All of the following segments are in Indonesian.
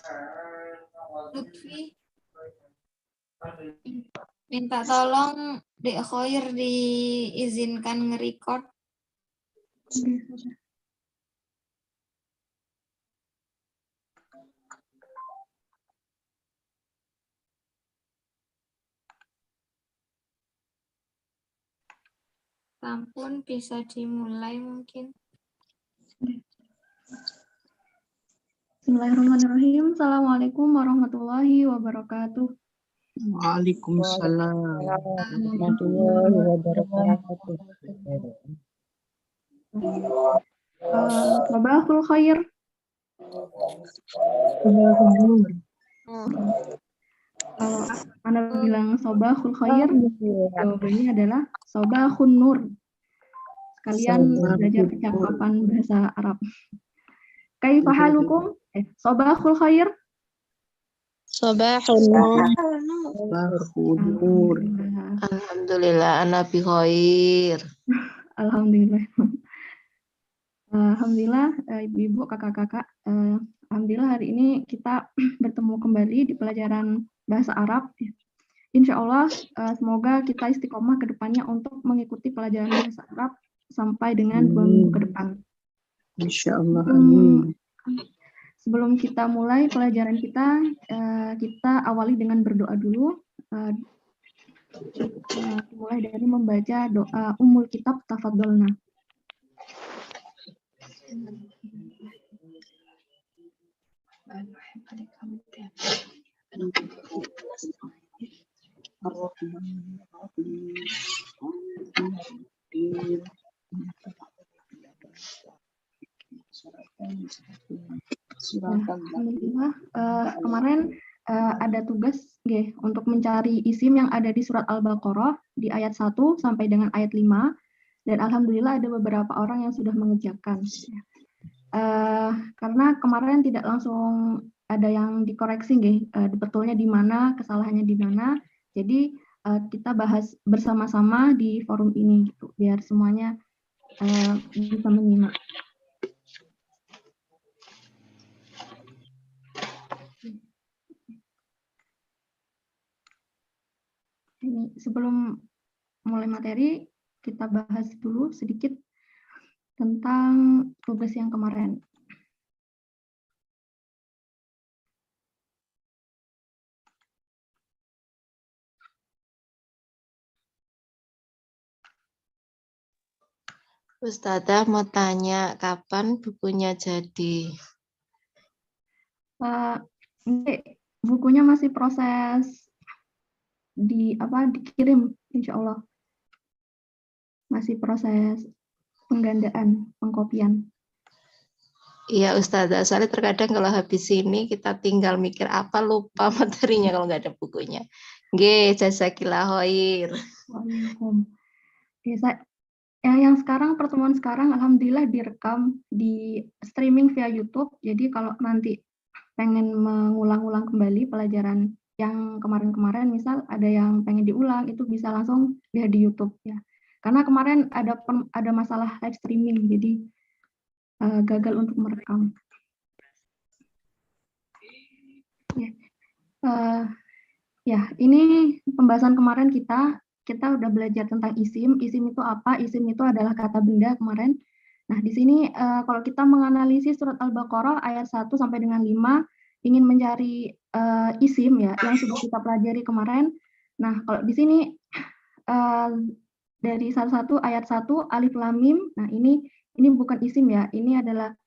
Lutfi, minta tolong Dek Khoir diizinkan nge-record. Sampun bisa dimulai mungkin. Bismillahirrahmanirrahim. Assalamualaikum warahmatullahi wabarakatuh. Waalaikumsalam warahmatullahi wabarakatuh. Sabahul khair. Kalau Anda bilang sabahul khair, jawabannya adalah sabahun nur. Kalian belajar percakapan bahasa Arab. Kaifa halukum? Sabahul khair. Sabahun nur. Alhamdulillah, ana bi khair. Alhamdulillah. Alhamdulillah, ibu-ibu, kakak-kakak. Alhamdulillah hari ini kita bertemu kembali di pelajaran bahasa Arab. Insya Allah, semoga kita istiqomah ke depannya untuk mengikuti pelajaran bahasa Arab sampai dengan 2 minggu ke depan. Insya Allah. Amin. Sebelum kita mulai pelajaran kita, kita awali dengan berdoa dulu. Mulai dari membaca doa Ummul Kitab Tafadhalna. Alhamdulillah, kemarin ada tugas untuk mencari isim yang ada di surat Al-Baqarah di ayat 1 sampai dengan ayat 5, dan alhamdulillah ada beberapa orang yang sudah mengerjakan. Karena kemarin tidak langsung ada yang dikoreksi, betulnya di mana, kesalahannya di mana. Jadi kita bahas bersama-sama di forum ini, gitu, biar semuanya bisa menyimak. Ini sebelum mulai materi, kita bahas dulu sedikit tentang tugas yang kemarin. Ustadzah mau tanya kapan bukunya jadi? Bukunya masih proses dikirim, insya Allah. Masih proses penggandaan, pengkopian. Iya Ustadzah, soalnya terkadang kalau habis ini kita tinggal mikir apa, lupa materinya kalau nggak ada bukunya. Nggih, jazakillah khair. Waalaikumsalam. Yang sekarang, pertemuan sekarang alhamdulillah direkam di streaming via YouTube. Jadi kalau nanti pengen mengulang-ulang kembali pelajaran yang kemarin-kemarin, misal ada yang pengen diulang, itu bisa langsung lihat di YouTube ya. Karena kemarin ada masalah live streaming, jadi gagal untuk merekam. Ya, ini pembahasan kemarin kita udah belajar tentang isim. Isim itu apa? Isim itu adalah kata benda kemarin. Nah, di sini kalau kita menganalisis surat Al-Baqarah ayat 1 sampai dengan 5, ingin mencari isim ya yang sudah kita pelajari kemarin. Nah, kalau di sini dari salah satu ayat 1 alif lam mim. Nah, ini bukan isim ya. Ini adalah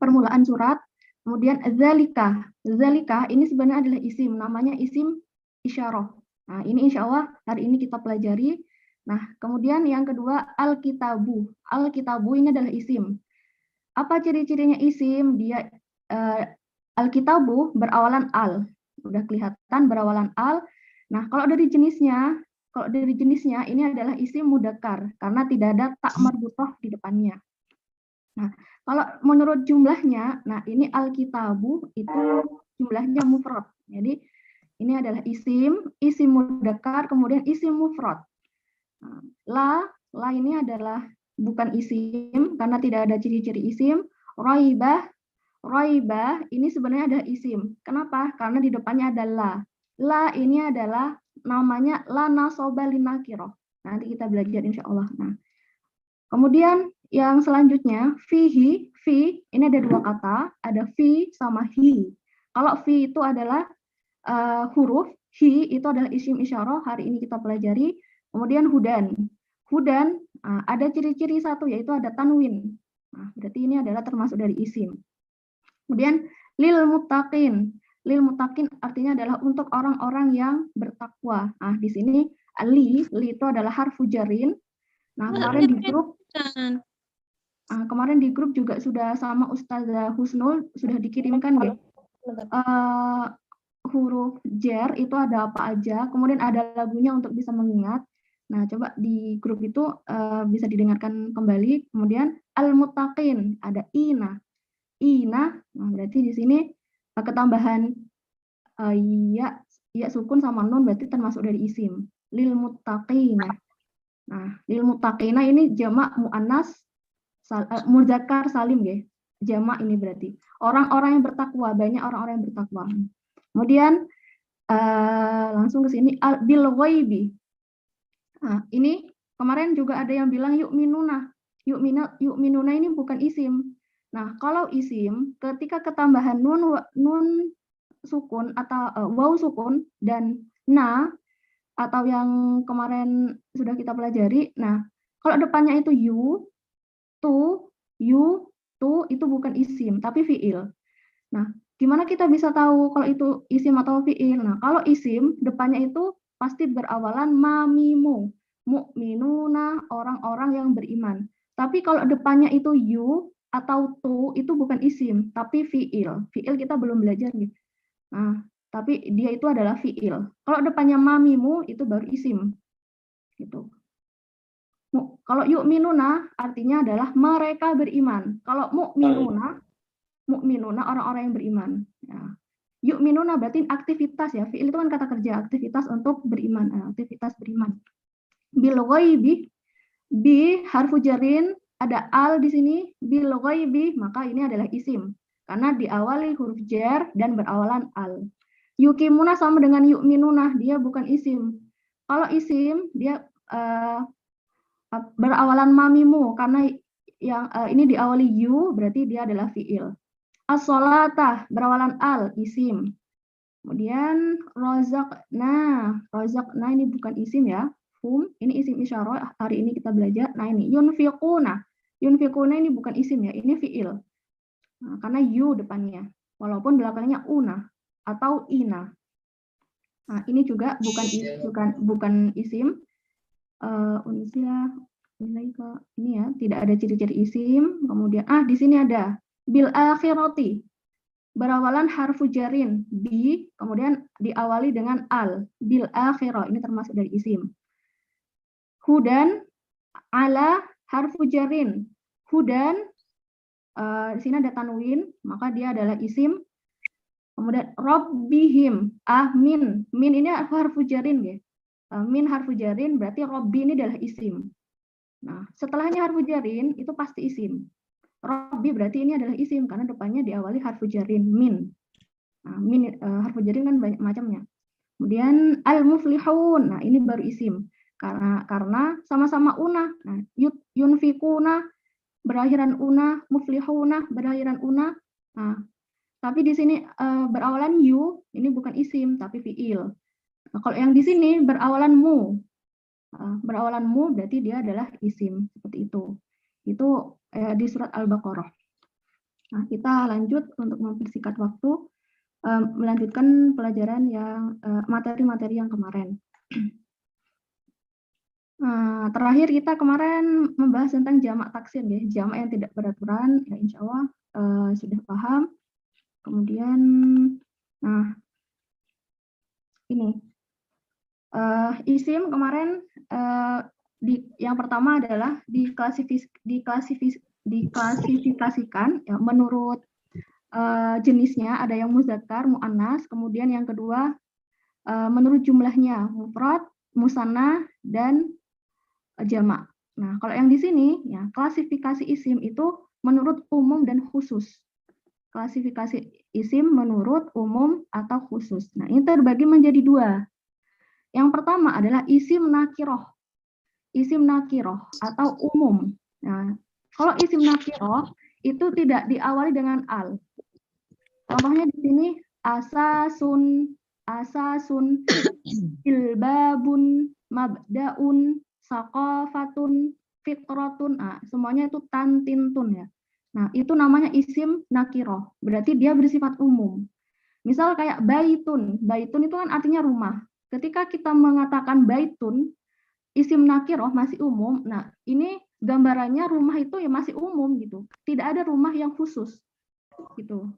permulaan surat. Kemudian zalika ini sebenarnya adalah isim, namanya isim isyarah. Nah, ini insya Allah hari ini kita pelajari. Nah, kemudian yang kedua al-kitabu ini adalah isim. Apa ciri-cirinya isim? Dia al-kitabu berawalan al, udah kelihatan berawalan al. Nah, kalau dari jenisnya ini adalah isim mudzakkar karena tidak ada tak marbutah di depannya. Nah, kalau menurut jumlahnya, nah ini al-kitabu itu jumlahnya mufrad. Jadi ini adalah isim mudzakkar, kemudian isim mufrad. La ini adalah bukan isim karena tidak ada ciri-ciri isim. Raibah Roibah ini sebenarnya ada isim. Kenapa? Karena di depannya ada la. La ini adalah namanya la nasoba linakiro. Nanti kita belajar insya Allah. Nah, kemudian yang selanjutnya fihi, fi ini ada dua kata, ada fi sama hi. Kalau fi itu adalah huruf, hi itu adalah isim isyarah. Hari ini kita pelajari. Kemudian hudan. Hudan ada ciri-ciri satu yaitu ada tanwin. Nah, berarti ini adalah termasuk dari isim. Kemudian lil muttaqin. Lil muttaqin artinya adalah untuk orang-orang yang bertakwa. Nah, di sini li itu adalah harfu jarin. Nah, kemarin di grup juga sudah sama Ustazah Husnul sudah dikirimkan ya. Huruf jar itu ada apa aja, kemudian ada lagunya untuk bisa mengingat. Nah, coba di grup itu bisa didengarkan kembali. Kemudian al-muttaqin ada ina. Ina, nah berarti di sini ketambahan ya sukun sama nun berarti termasuk dari isim. Lil muttaqina. Nah, lil muttaqina ini jamak muannas muzakkar salim ya. Jamak ini berarti orang-orang yang bertakwa, banyak orang-orang yang bertakwa. Kemudian langsung ke sini bil ghaibi. Nah, ini kemarin juga ada yang bilang yu'minuna. Yu'minuna ini bukan isim. Nah, kalau isim ketika ketambahan nun sukun atau waw sukun dan na atau yang kemarin sudah kita pelajari. Nah, kalau depannya itu you, tu, itu bukan isim tapi fiil. Nah, gimana kita bisa tahu kalau itu isim atau fiil? Nah, kalau isim depannya itu pasti berawalan mamimu, mu'minuna, orang-orang yang beriman. Tapi kalau depannya itu you atau tu itu bukan isim tapi fiil. Fiil kita belum belajar nih. Nah, tapi dia itu adalah fiil. Kalau depannya mamimu itu baru isim. Gitu. Kalau yu'minuna artinya adalah mereka beriman. Kalau mu'minuna orang-orang yang beriman. Ya. Yu'minuna berarti aktivitas ya. Fi'il itu kan kata kerja, aktivitas untuk beriman, aktivitas beriman. Bil ghaibi, bi harfu jarin, ada al di sini, bil ghaibi, maka ini adalah isim karena diawali huruf jar dan berawalan al. Yukimuna sama dengan yu'minuna, dia bukan isim. Kalau isim dia berawalan mamimu karena yang ini diawali yu berarti dia adalah fiil. As-sholatah berawalan al isim. Kemudian rozakna ini bukan isim ya. Ini isim isyarah. Hari ini kita belajar. Nah ini yunfiquna ini bukan isim ya. Ini fiil. Nah, karena yu depannya. Walaupun belakangnya una atau ina. Nah ini juga bukan isim. Unsila ini ya tidak ada ciri-ciri isim. Kemudian di sini ada bil akhirati berawalan harfu jarin bi kemudian diawali dengan al bil akhirah ini termasuk dari isim. Hudan ala harfu jarin hudan di sini ada tanwin maka dia adalah isim. Kemudian rabbihim min ini harfu jarin ya. Min harfu jarin berarti rabbi ini adalah isim. Nah, setelahnya harfu jarin itu pasti isim. Rabbi berarti ini adalah isim karena depannya diawali harfu jarin min. Nah, min harfu jarin kan banyak macamnya. Kemudian al-muflihun. Nah, ini baru isim karena sama-sama una. Nah, yunfikuna berakhiran una, muflihuna berakhiran una. Nah, tapi di sini berawalan yu, ini bukan isim tapi fiil. Nah, kalau yang di sini berawalan mu. Berawalan mu berarti dia adalah isim seperti itu. Itu di surat Al-Baqarah. Nah, kita lanjut untuk mempersingkat waktu, melanjutkan pelajaran yang materi-materi yang kemarin. Nah, terakhir kita kemarin membahas tentang jamak taksir, ya, jamak yang tidak beraturan, ya insya Allah sudah paham. Kemudian, nah ini isim kemarin yang pertama adalah diklasifikasikan ya, menurut jenisnya, ada yang muzakkar, muannas, kemudian yang kedua menurut jumlahnya, mufrad, musanna, dan jamak. Nah, kalau yang di sini ya klasifikasi isim itu menurut umum dan khusus. klasifikasi isim menurut umum atau khusus. Nah, ini terbagi menjadi dua. Yang pertama adalah isim nakiroh. Isim nakiroh atau umum. Nah, kalau isim nakiroh itu tidak diawali dengan al. Contohnya di sini asasun, ilbabun, mabdaun, saqafatun, fitrotun. Nah, semuanya itu tantintun ya. Nah, itu namanya isim nakiroh. Berarti dia bersifat umum. Misal kayak baitun. Baitun itu kan artinya rumah. Ketika kita mengatakan baitun, isim nakiroh masih umum. Nah, ini gambarannya rumah itu ya masih umum gitu. Tidak ada rumah yang khusus gitu.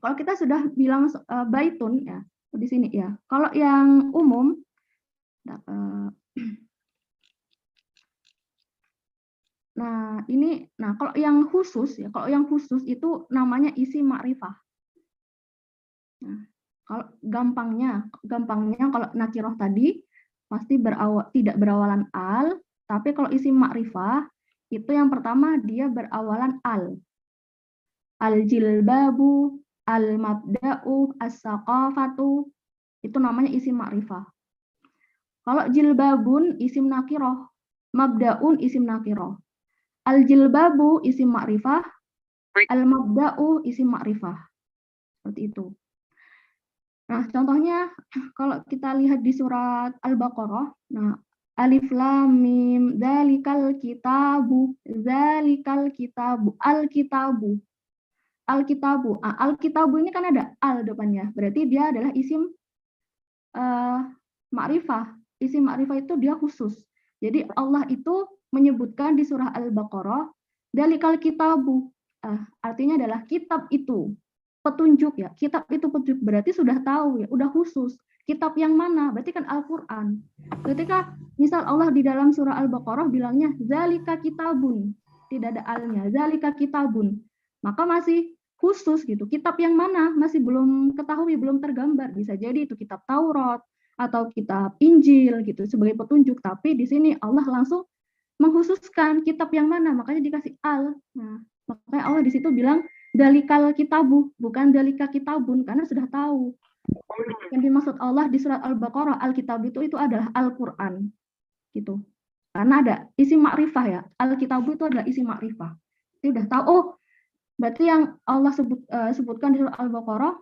Kalau kita sudah bilang baitun ya di sini ya. Kalau yang umum kalau yang khusus ya, kalau yang khusus itu namanya isim ma'rifah. Nah, kalau gampangnya kalau nakiroh tadi pasti tidak berawalan al, tapi kalau isim ma'rifah itu yang pertama dia berawalan al. Al-jilbabu, al-mabda'u, as-saqafatu, itu namanya isim ma'rifah. Kalau jilbabun isim nakiroh, mabda'un isim nakiroh. Al-jilbabu isim ma'rifah, al-mabda'u isim ma'rifah. Seperti itu. Nah, contohnya kalau kita lihat di surat Al-Baqarah, nah alif lam mim dzalikal kitabu, al-kitabu. Al-kitabu. Al-kitabu ini kan ada al depannya. Berarti dia adalah isim ma'rifah. Isim ma'rifah itu dia khusus. Jadi Allah itu menyebutkan di surah Al-Baqarah, dalikal kitabu. Artinya adalah kitab itu. Petunjuk ya. Kitab itu petunjuk. Berarti sudah tahu ya. Udah khusus. Kitab yang mana? Berarti kan Al-Quran. Ketika misal Allah di dalam surah Al-Baqarah bilangnya, zalika kitabun. Tidak ada alnya. Zalika kitabun. Maka masih khusus gitu. Kitab yang mana masih belum ketahui, belum tergambar. Bisa jadi itu kitab Taurat atau kitab Injil gitu sebagai petunjuk. Tapi di sini Allah langsung mengkhususkan kitab yang mana, makanya dikasih al. Nah, makanya Allah di situ bilang dalikal kitabu, bukan dalika kitabun, karena sudah tahu. Yang dimaksud Allah di surat Al-Baqarah al-kitab itu adalah Al-Qur'an. Gitu. Karena ada isim ma'rifah ya. Al-kitabu itu adalah isim ma'rifah. Dia udah tahu, oh berarti yang Allah sebutkan di surat Al-Baqarah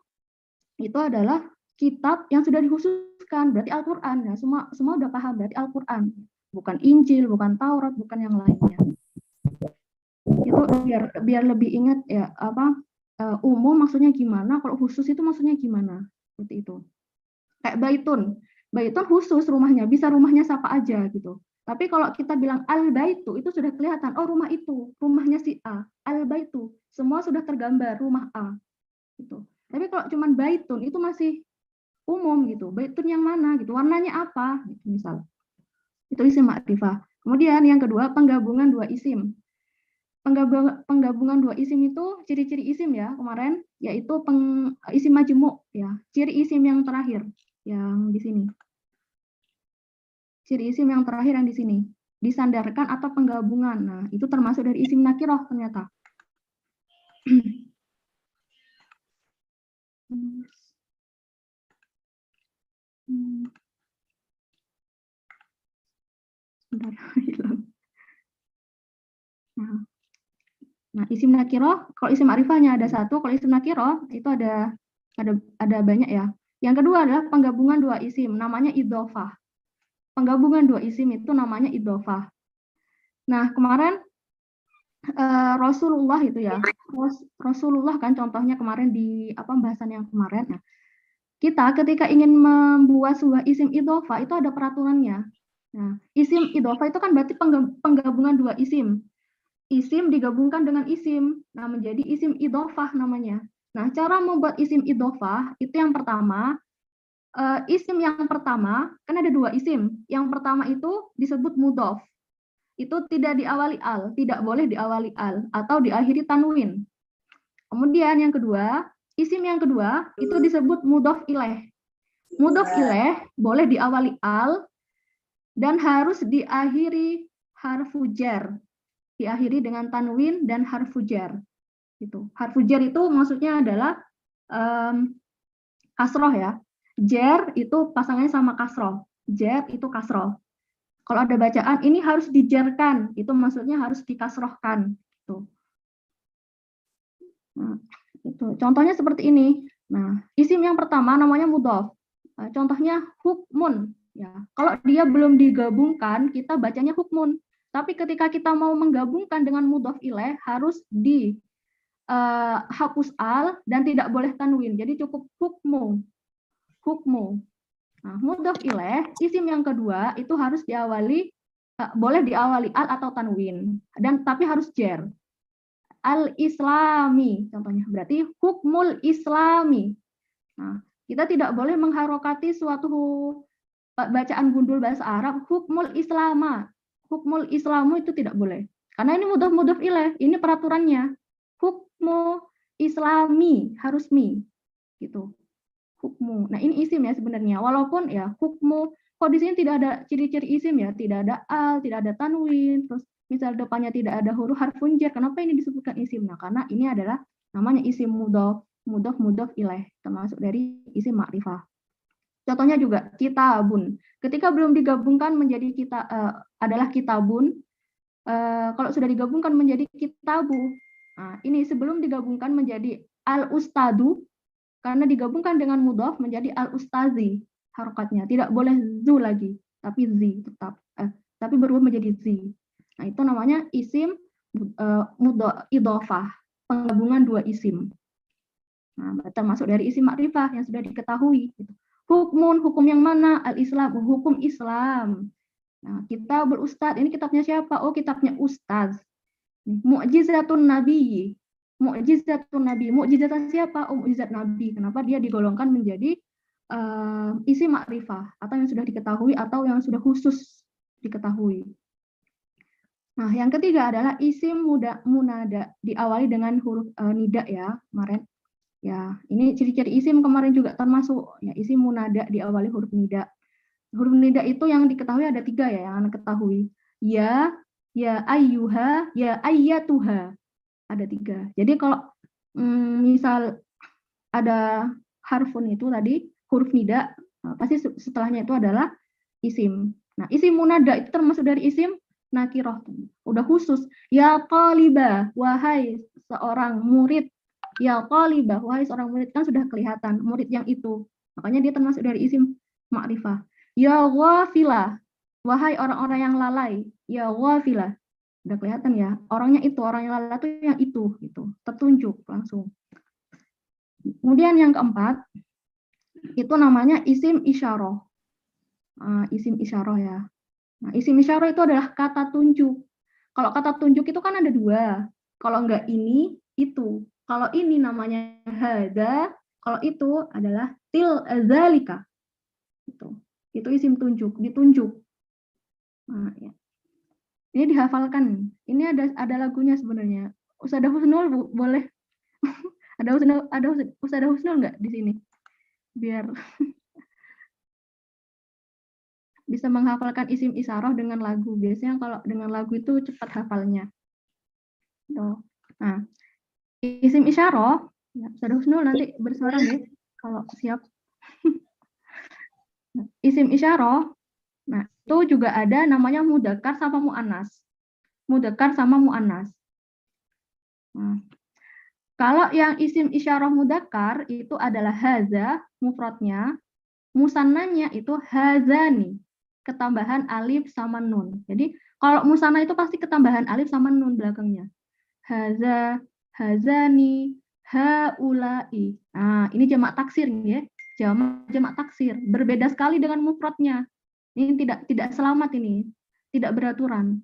itu adalah kitab yang sudah dikhususkan, berarti Al-Qur'an. Ya, semua udah paham berarti Al-Qur'an. Bukan Injil, bukan Taurat, bukan yang lainnya. Itu biar lebih ingat ya umum maksudnya gimana, kalau khusus itu maksudnya gimana. Seperti itu. Kayak baitun. Baitun khusus rumahnya, bisa rumahnya siapa aja gitu. Tapi kalau kita bilang al-baitu, itu sudah kelihatan, oh rumah itu, rumahnya si A. Al-baitu, semua sudah tergambar rumah A. Gitu. Tapi kalau cuman baitun, itu masih umum gitu. Baitun yang mana gitu, warnanya apa gitu misal. Itu isim ma'rifah. Kemudian yang kedua, penggabungan dua isim. Penggabungan dua isim itu ciri-ciri isim ya kemarin, yaitu isim majmu' ya. Ciri isim yang terakhir yang di sini. Ciri isim yang terakhir yang di sini. Disandarkan atau penggabungan. Nah, itu termasuk dari isim nakiroh ternyata. Nah, isim nakiroh, kalau isim ma'rifahnya ada satu, kalau isim nakiroh itu ada banyak ya. Yang kedua adalah penggabungan dua isim, namanya idhofah. Penggabungan dua isim itu namanya idhofah. Nah, kemarin Rasulullah itu ya, Rasulullah kan contohnya kemarin di pembahasan yang kemarin. Nah, kita ketika ingin membuat sebuah isim idhofah itu ada peraturannya. Nah, isim idhofah itu kan berarti penggabungan dua isim. Isim digabungkan dengan isim, nah menjadi isim idhofah namanya. Nah, cara membuat isim idhofah itu yang pertama, isim yang pertama kan ada dua isim. Yang pertama itu disebut mudhof. Itu tidak diawali al, tidak boleh diawali al atau diakhiri tanwin. Kemudian yang kedua, isim yang kedua itu disebut mudhof ilaih. Mudhof ilaih boleh diawali al dan harus diakhiri harfu jar. Diakhiri dengan tanwin dan harfu jar. Gitu. Harfu jar itu maksudnya adalah kasroh ya. Jar itu pasangannya sama kasroh. Jar itu kasroh. Kalau ada bacaan ini harus dijarkan, itu maksudnya harus dikasrohkan. Gitu. Nah, itu contohnya seperti ini. Nah, isim yang pertama namanya mudhof. Contohnya hukmun. Ya, kalau dia belum digabungkan, kita bacanya hukmun. Tapi ketika kita mau menggabungkan dengan mudhof ilaih, harus di hapus al dan tidak boleh tanwin. Jadi cukup hukmu. Hukmu. Nah, mudhof ilaih, isim yang kedua itu harus diawali, boleh diawali al atau tanwin, dan tapi harus jar. Al-Islami, contohnya berarti hukmul Islami. Nah, kita tidak boleh mengharokati suatu bacaan gundul bahasa Arab, hukmul Islama. Hukmul Islamu itu tidak boleh. Karena ini mudhof ilaih, ini peraturannya. Hukmu Islami, harus mi. Gitu. Hukmu. Nah, ini isim ya sebenarnya. Walaupun ya hukmu, kok di sini tidak ada ciri-ciri isim ya, tidak ada al, tidak ada tanwin, terus misal depannya tidak ada huruf harfun jar, kenapa ini disebutkan isim? Nah, karena ini adalah namanya isim mudhof ilaih, termasuk dari isim makrifah. Contohnya juga kitabun. Ketika belum digabungkan menjadi adalah kitabun, kalau sudah digabungkan menjadi kitabu. Nah, ini sebelum digabungkan menjadi al-ustadu, karena digabungkan dengan mudhof menjadi al-ustazi, harokatnya. Tidak boleh zu lagi, tapi zi tetap. Tapi berubah menjadi zi. Nah, itu namanya isim idhofah, penggabungan dua isim. Nah, termasuk dari isim makrifah yang sudah diketahui. Hukmun, hukum yang mana? Al-Islam, hukum Islam. Nah, kitabul ustaz, ini kitabnya siapa? Oh, kitabnya ustaz. Mu'jizatun Nabi. Mu'jizatun Nabi. Mu'jizat siapa? Oh, mu'jizat Nabi. Kenapa dia digolongkan menjadi isim makrifah atau yang sudah diketahui atau yang sudah khusus diketahui. Nah, yang ketiga adalah isim munada, diawali dengan huruf nida ya, kemarin. Ya, ini ciri-ciri isim kemarin juga termasuk ya, isim munada diawali huruf nida. Huruf nida itu yang diketahui ada 3 ya, yang Anda ketahui. Ya ayyuha, ya ayyatuha. Ada 3. Jadi kalau misal ada harfun itu tadi, huruf nida, pasti setelahnya itu adalah isim. Nah, isim munada itu termasuk dari isim nakiroh. Udah khusus. Ya talibah, wahai seorang murid. Ya talibah, wahai seorang murid, kan sudah kelihatan murid yang itu. Makanya dia termasuk dari isim makrifah. Ya ghafilah, wahai orang-orang yang lalai. Ya ghafilah. Udah kelihatan ya, orangnya itu, orang yang lalai itu yang itu gitu. Tertunjuk langsung. Kemudian yang keempat, itu namanya isim isyarah. Isim isyarah ya. Nah, isim isyarah itu adalah kata tunjuk. Kalau kata tunjuk itu kan ada 2. Kalau enggak ini, itu. Kalau ini namanya hada, kalau itu adalah zalika. Itu isim tunjuk, ditunjuk. Nah, ya. Ini dihafalkan. Ini ada lagunya sebenarnya. Ustadzah Husnul boleh ada Ustadzah Husnul enggak di sini? Biar bisa menghafalkan isim isyarah dengan lagu. Biasanya kalau dengan lagu itu cepat hafalnya. Tuh. Nah, isim isyarah, ya, Ustadzah Husnul nanti bersuara ya kalau siap. Isim isyarah, nah itu juga ada namanya mudzakkar sama muannas. Mudzakkar sama muannas. Nah, kalau yang isim isyarah mudzakkar itu adalah haza, mufradnya, musannanya itu hazani, ketambahan alif sama nun. Jadi kalau musanna itu pasti ketambahan alif sama nun belakangnya. Haza, hazani, haulai. Nah, ini jamak taksir ya. Jamak taksir. Berbeda sekali dengan mufradnya. Ini tidak selamat ini. Tidak beraturan.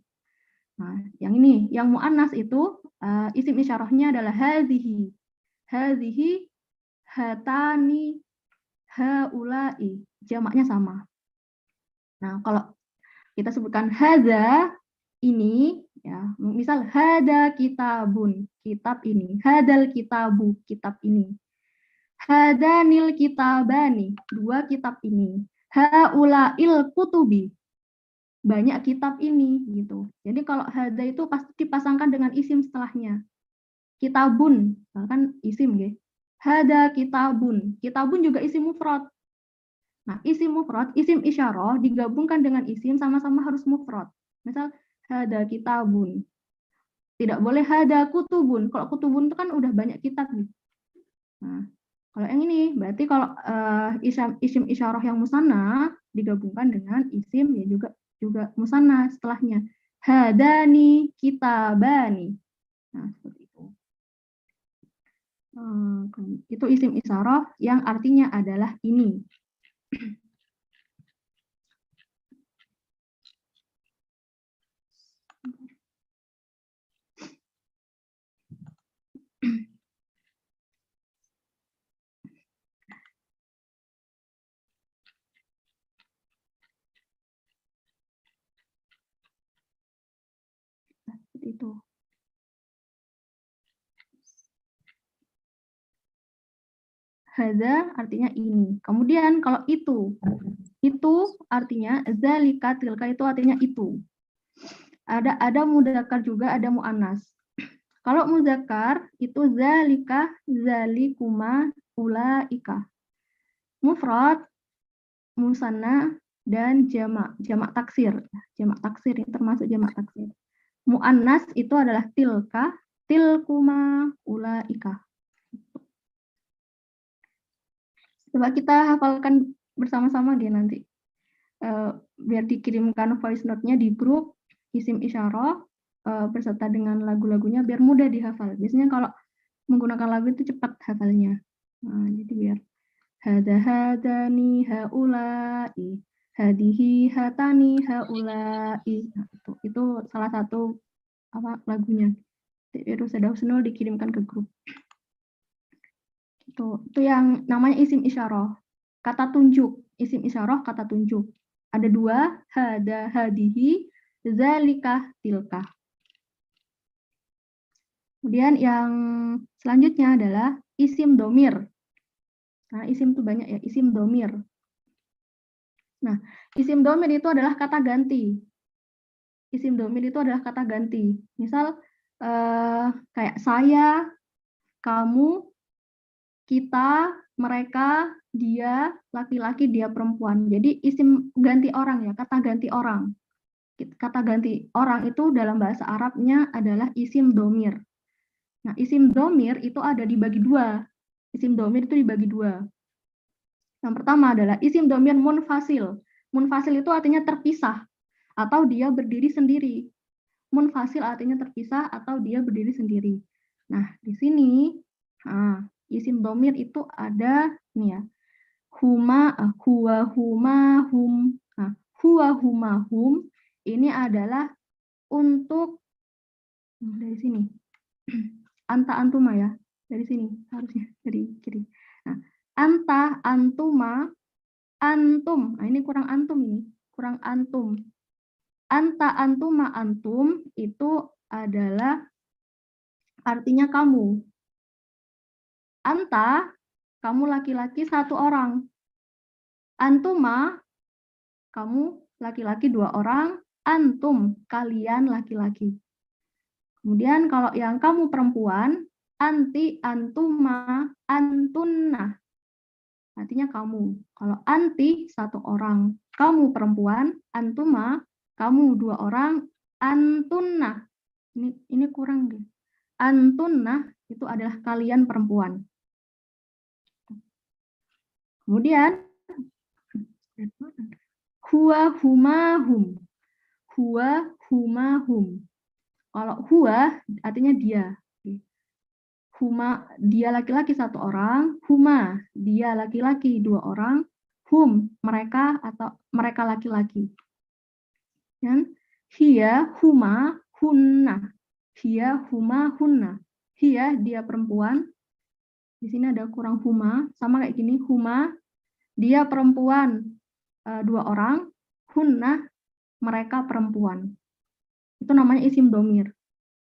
Nah, yang ini, yang muannas itu isim isyarahnya adalah hazihi. Hazihi, hatani, haulai. Jamaknya sama. Nah, kalau kita sebutkan haza ini ya, misal hada kitabun, kitab ini, hadal kitabu, kitab ini. Hadanil kitabani, 2 kitab ini. Haulail kutubi, banyak kitab ini gitu. Jadi kalau hada itu pasti dipasangkan dengan isim setelahnya. kitabun, kan isim nggih. Hada kitabun. Kitabun juga isim mufrad. Nah, isim mufrad, isim isyarah digabungkan dengan isim sama-sama harus mufrad. Misal hada kitabun. Tidak boleh hada kutubun. Kalau kutubun itu kan udah banyak kitab nih. Nah, kalau yang ini berarti kalau isim isyarah yang musanna digabungkan dengan isim ya juga musanna setelahnya. Hadani kitabani. Nah, seperti itu. Itu isim isyarah yang artinya adalah ini. Seperti itu. Hadza artinya ini. Kemudian kalau itu artinya zalika, tilka itu artinya itu. Ada mudzakkar juga, ada muannas. Kalau mudzakkar itu zalika, zalikuma, ulaika. Mufrad, musanna, dan jamak taksir. Jamak taksir ini termasuk jamak taksir. Muannas itu adalah tilka, tilkuma, ulaika. Coba kita hafalkan bersama-sama dia nanti. Biar dikirimkan voice note-nya di grup isim isyarah beserta dengan lagu-lagunya biar mudah dihafal. Biasanya kalau menggunakan lagu itu cepat hafalnya. Nah, jadi biar hada hadani haulai, hadihi hatani haulai. Nah, itu salah satu lagunya. Itu sudah Husnul dikirimkan ke grup. Itu yang namanya isim isyarah. Kata tunjuk, isim isyarah kata tunjuk. Ada dua, hada hadihi, zalika tilka. Kemudian yang selanjutnya adalah isim domir. Nah, isim itu banyak ya, isim domir. Nah, isim domir itu adalah kata ganti. Isim domir itu adalah kata ganti. Misal kayak saya, kamu, kita, mereka, dia, laki-laki, dia perempuan. Jadi isim ganti orang ya, kata ganti orang. Kata ganti orang itu dalam bahasa Arabnya adalah isim domir. Nah, isim domir itu ada dibagi dua. Isim domir itu dibagi dua. Yang pertama adalah isim domir munfasil. Munfasil itu artinya terpisah atau dia berdiri sendiri. Munfasil artinya terpisah atau dia berdiri sendiri. Nah, di sini isim domir itu ada nih ya. Huma, huwa, huma, hum. Nah, huwa, huma, hum ini adalah untuk dari sini. Anta, antuma ya. Dari sini harusnya dari kiri. Nah, anta, antuma, antum. Nah, ini kurang antum ini. Kurang antum. Anta, antuma, antum itu adalah artinya kamu. Anta, kamu laki-laki satu orang. Antuma, kamu laki-laki dua orang. Antum, kalian laki-laki. Kemudian kalau yang kamu perempuan, anti, antuma, antunna. Artinya kamu. Kalau anti, satu orang. Kamu perempuan, antuma, kamu dua orang, antunna. Ini kurang deh. Antunna itu adalah kalian perempuan. Kemudian huwa, huma, hum. Huwa, huma, hum. Kalau huwa artinya dia. Huma, dia laki-laki satu orang. Huma, dia laki-laki dua orang. Hum, mereka atau mereka laki-laki. Dan hiya, huma, hunna. Hiya, huma, hunna. Hiya, dia perempuan. Di sini ada kurang huma, sama kayak gini. Huma, dia perempuan dua orang. Hunna, mereka perempuan. Itu namanya isim domir.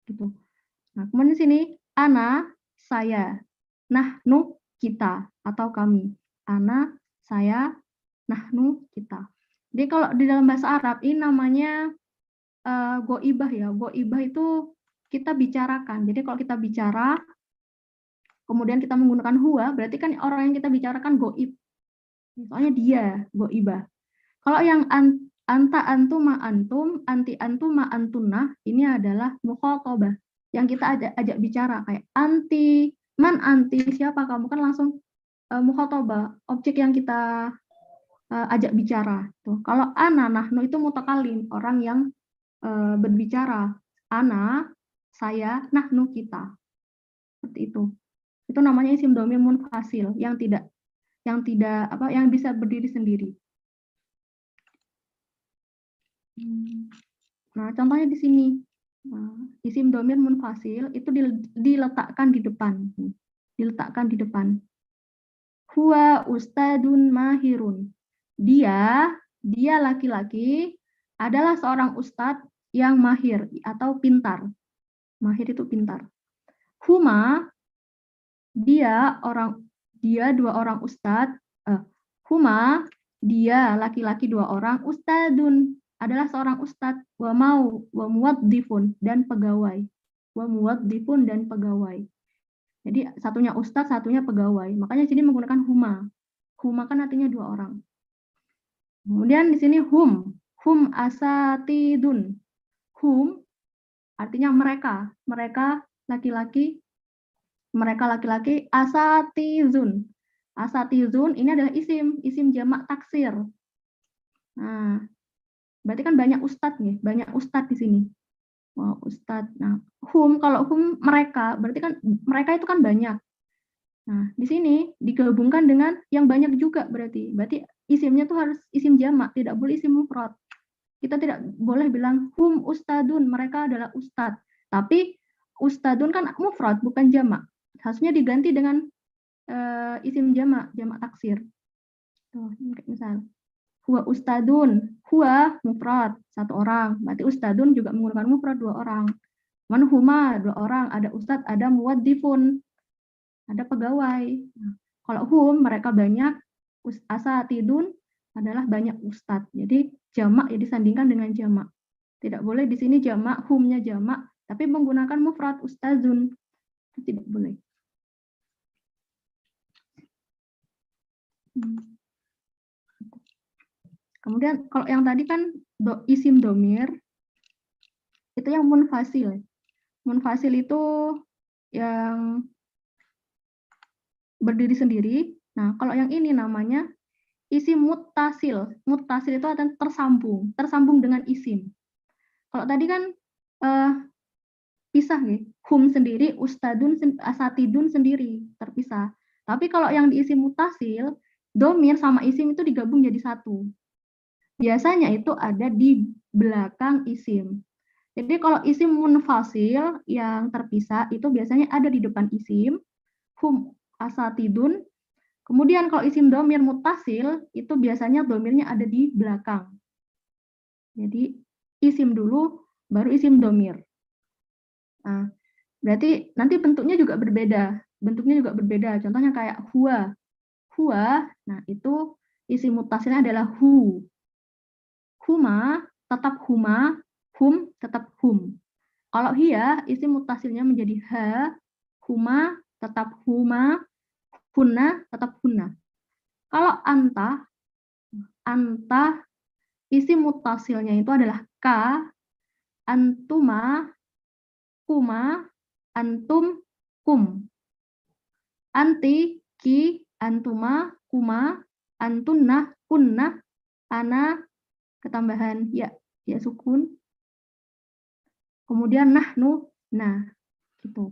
Gitu. Nah, kemudian di sini ana, saya, nahnu, kita atau kami. Ana, saya, nahnu, kita. Jadi kalau di dalam bahasa Arab ini namanya goibah ya. Goibah itu kita bicarakan. Jadi kalau kita bicara, kemudian kita menggunakan huwa, berarti kan orang yang kita bicarakan goib. Soalnya dia, goibah. Kalau yang anta antum ma antum, anti antum ma antunna, ini adalah mukhatabah. Yang kita ajak bicara, kayak anti, man anti, siapa kamu, kan langsung mukhatabah, objek yang kita ajak bicara. Tuh. Kalau ana, nahnu itu mutakalim, orang yang berbicara. Ana, saya, nahnu, kita. Seperti itu. Itu namanya isim dhamir munfasil yang bisa berdiri sendiri. Nah, contohnya di sini. Isim dhamir munfasil itu diletakkan di depan. Diletakkan di depan. Huwa ustadun mahirun. Dia laki-laki adalah seorang ustadz yang mahir atau pintar. Mahir itu pintar. Huma, dia dua orang ustadz. Huma, dia laki-laki dua orang, ustadun adalah seorang ustadz, wa muwaddifun dan pegawai. Wa muwaddifun dan pegawai. Jadi satunya ustadz, satunya pegawai. Makanya sini menggunakan huma. Huma kan artinya dua orang. Kemudian di sini hum asatidun. Hum artinya mereka laki-laki, asatizun. Asatizun ini adalah isim jamak taksir. Nah, berarti kan banyak ustadz nih, banyak ustadz di sini. Wow, ustadz. Nah, kalau hum mereka, berarti kan mereka itu kan banyak. Nah, di sini digabungkan dengan yang banyak juga berarti isimnya tuh harus isim jamak, tidak boleh isim mufrad. Kita tidak boleh bilang hum ustadun, mereka adalah ustadz. Tapi ustadun kan mufrad, bukan jamak. Harusnya diganti dengan isim jamak taksir. Tuh, misal huwa ustadun, huwa mufrad, satu orang. Berarti ustadun juga menggunakan mufrad, dua orang. Man huma, dua orang. Ada ustad, ada muwaddifun, ada pegawai. Nah, kalau hum, mereka banyak. Asatidun adalah banyak ustad. Jadi jamak ya disandingkan dengan jamak. Tidak boleh di sini jamak, humnya jamak, tapi menggunakan mufrad ustazun. Tidak boleh. Kemudian kalau yang tadi kan isim domir, itu yang munfasil. Munfasil itu yang berdiri sendiri. Nah, kalau yang ini namanya isim muttasil. Muttasil itu akan tersambung dengan isim. Kalau tadi kan pisah nih, hum sendiri, ustadun, asatidun sendiri, terpisah. Tapi kalau yang di isim muttasil, domir sama isim itu digabung jadi satu. Biasanya itu ada di belakang isim. Jadi kalau isim munfasil yang terpisah itu biasanya ada di depan isim, hum asatidun. Kemudian kalau isim domir muttasil itu biasanya domirnya ada di belakang. Jadi isim dulu, baru isim domir. Nah, berarti nanti bentuknya juga berbeda. Contohnya kayak huwa. Huwa, nah itu isim muttasilnya adalah hu. Huma, tetap huma. Hum, tetap hum. Kalau hiya, isim muttasilnya menjadi ha. Huma, tetap huma. Hunna, tetap hunna. Kalau anta, isim muttasilnya itu adalah ka. Antuma, kuma, antum, kum. Anti, ki, antuma, kuma, antunna, kunna, ana, ketambahan ya sukun. Kemudian nahnu, nah, gitu.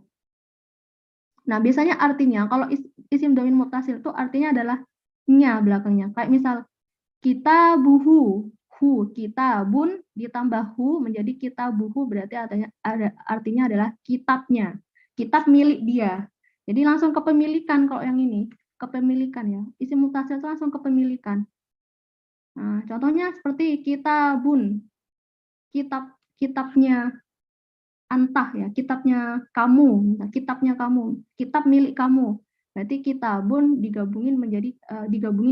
Nah, biasanya artinya kalau isim dhamir muttasil itu artinya adalah nya belakangnya. Kayak misal kitabuhu, hu, kitabun ditambah hu menjadi kitabuhu, berarti artinya adalah kitabnya. Kitab milik dia. Jadi langsung kepemilikan kalau yang ini, kepemilikan ya. Isim muttasil itu langsung kepemilikan. Nah, contohnya seperti kitabun. Kitabnya antah ya, kitabnya kamu, kitab milik kamu. Berarti kitabun digabungin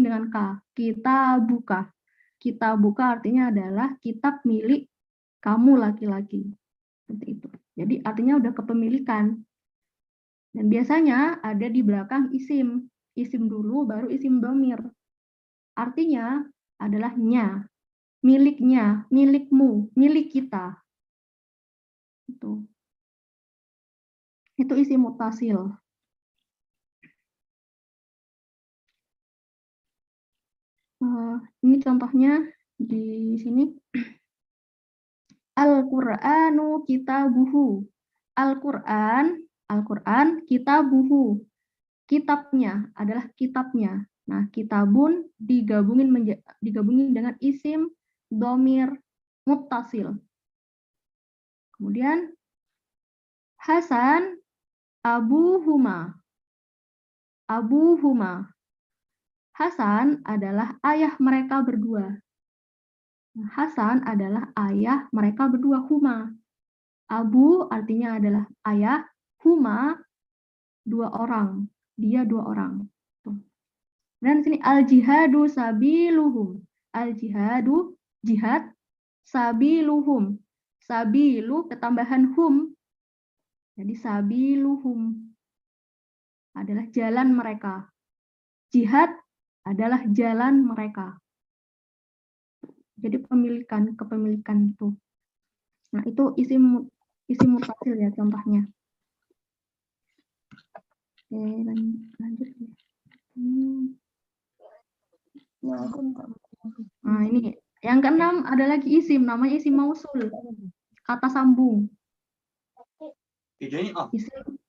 dengan ka. Kitabuka. Kitabuka artinya adalah kitab milik kamu laki-laki. Seperti itu. Jadi artinya udah kepemilikan. Dan biasanya ada di belakang isim. Isim dulu baru isim dhamir. Artinya adalah nya, miliknya, milikmu, milik kita. Itu isim muttasil. Ini contohnya di sini. Al-Qur'anu kitabuhu. Al-Qur'an kitabuhu. Kitabnya adalah kitabnya. Nah, kitabun digabungin dengan isim dhamir muttasil. Kemudian Hasan abuhuma. Abuhuma. Hasan adalah ayah mereka berdua. Hasan adalah ayah mereka berdua, huma. Abu artinya adalah ayah, huma 2 orang. Dia 2 orang. Dan sini al-jihadu sabiluhum. Al-jihadu, jihad, sabiluhum. Sabilu ketambahan hum. Jadi sabiluhum adalah jalan mereka. Jihad adalah jalan mereka. Jadi kepemilikan itu. Nah, itu isim muttasil ya contohnya. Oke, lanjut. Nah, ini yang keenam ada lagi isim, namanya isim mausul. Kata sambung.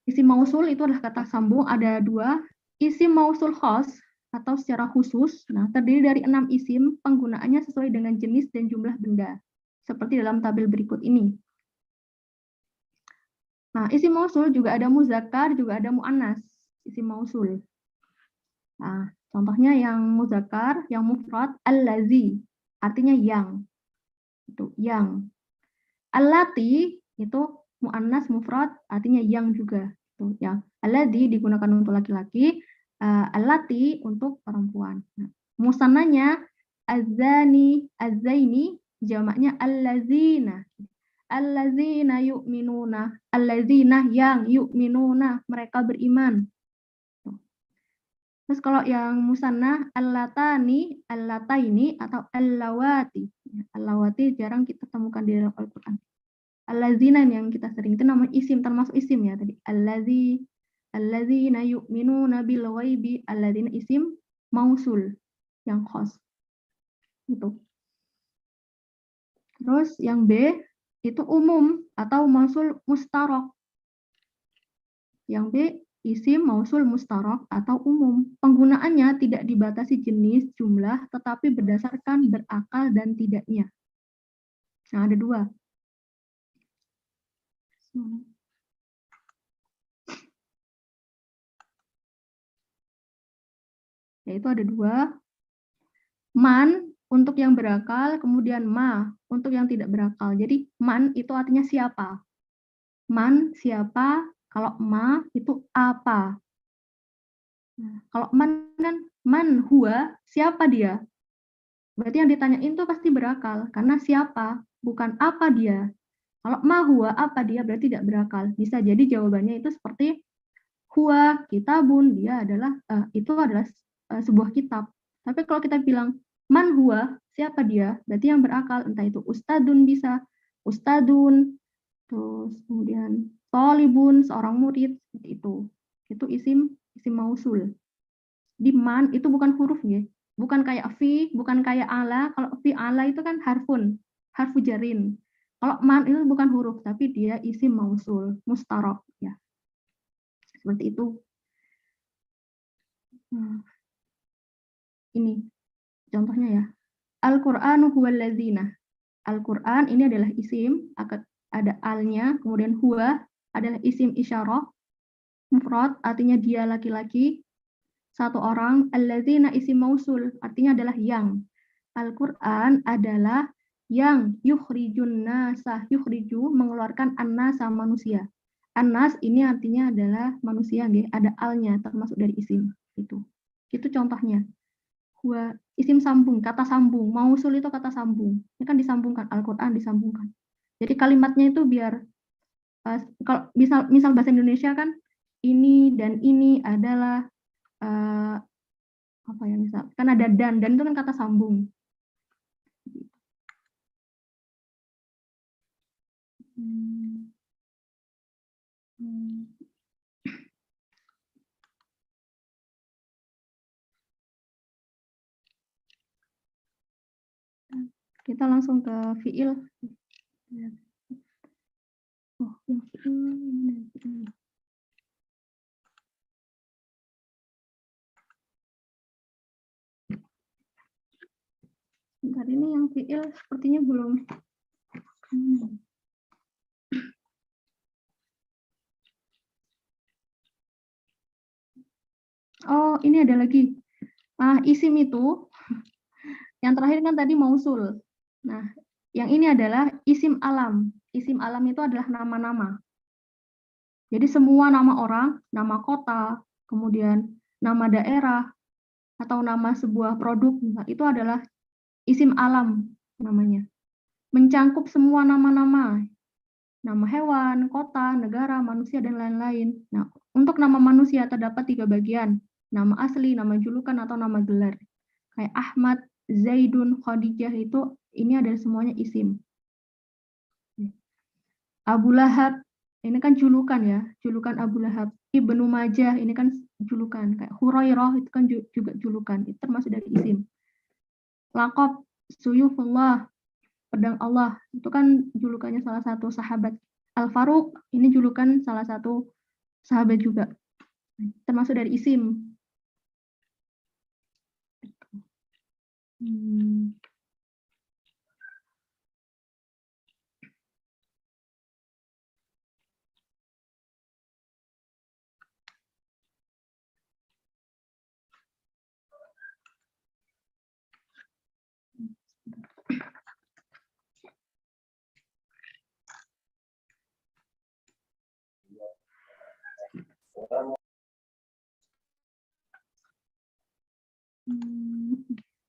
Isim mausul itu adalah kata sambung, ada 2. Isim mausul khas atau secara khusus, nah terdiri dari 6 isim, penggunaannya sesuai dengan jenis dan jumlah benda, seperti dalam tabel berikut ini. Nah, isim mausul juga ada muzakkar, juga ada muannas, isim mausul. Nah, contohnya yang muzakkar, yang mufrad, allazi, artinya yang. Itu yang. Allati itu muannas mufrad, artinya yang juga. Itu yang. Allazi digunakan untuk laki-laki, allati untuk perempuan. Nah, musannanya azani, azaini, jamaknya allazina. Allazina yu'minuna, allazina yang yu'minuna, mereka beriman. Terus kalau yang musanna allatani, allataini atau allawati. Allawati jarang kita temukan di dalam Al-Qur'an. Allazina yang kita sering itu nama isim, termasuk isim ya tadi. Allazina yu'minuna bil ghaibi, allazina isim mausul yang khas. Gitu. Terus yang B itu umum atau mausul mustarok. Yang B isim mausul mustarok atau umum. Penggunaannya tidak dibatasi jenis, jumlah, tetapi berdasarkan berakal dan tidaknya. Nah, ada 2. Yaitu ada 2. Man untuk yang berakal, kemudian ma untuk yang tidak berakal. Jadi man itu artinya siapa. Man siapa, kalau ma itu apa. Nah, kalau man kan man huwa, siapa dia. Berarti yang ditanyain itu pasti berakal, karena siapa, bukan apa dia. Kalau ma huwa, apa dia, berarti tidak berakal. Bisa jadi jawabannya itu seperti huwa kitabun, dia adalah itu adalah sebuah kitab. Tapi kalau kita bilang man huwa, siapa dia, berarti yang berakal, entah itu ustadun bisa, ustadun, terus kemudian tolibun, seorang murid, seperti itu. Itu isim mausul. Di man itu bukan huruf ya, bukan kayak fi, bukan kayak ala. Kalau fi ala itu kan harfu jarin. Kalau man itu bukan huruf, tapi dia isim mausul, mustarok ya. Seperti itu. Nah, ini contohnya ya. Al-Qur'anu huwal ladzina. Al-Qur'an ini adalah isim, ada alnya, kemudian huwa adalah isim isyarah, mufrad artinya dia laki-laki, 1 orang, alladzina isim mausul artinya adalah yang. Al-Qur'an adalah yang yukhrijun nasa, yukhriju mengeluarkan an-nasa manusia. An-nas ini artinya adalah manusia, ada alnya termasuk dari isim itu. Itu contohnya. Huwa isim sambung, kata sambung. Mausul itu kata sambung. Ini kan disambungkan, Al-Qur'an disambungkan. Jadi kalimatnya itu biar kalau misal bahasa Indonesia kan ini dan ini adalah apa ya, misal kan ada dan itu kan kata sambung. Kita langsung ke fiil. Oh, yang fiil. Bentar, ini yang fiil sepertinya belum. Oh, ini ada lagi. Isim itu yang terakhir kan tadi mausul. Nah, yang ini adalah isim alam. Isim alam itu adalah nama-nama. Jadi semua nama orang, nama kota, kemudian nama daerah, atau nama sebuah produk, itu adalah isim alam namanya. Mencangkup semua nama-nama. Nama hewan, kota, negara, manusia, dan lain-lain. Nah, untuk nama manusia terdapat 3 bagian. Nama asli, nama julukan, atau nama gelar. Kayak Ahmad, Zaidun, Khadijah itu, ini adalah semuanya isim. Abu Lahab, ini kan julukan ya, julukan Abu Lahab. Ibnu Majah, ini kan julukan. Kayak Hurairah, itu kan juga julukan. Itu termasuk dari isim. Laqab, Suyufullah, pedang Allah, itu kan julukannya salah satu sahabat. Al-Faruq, ini julukan salah satu sahabat juga. Termasuk dari isim.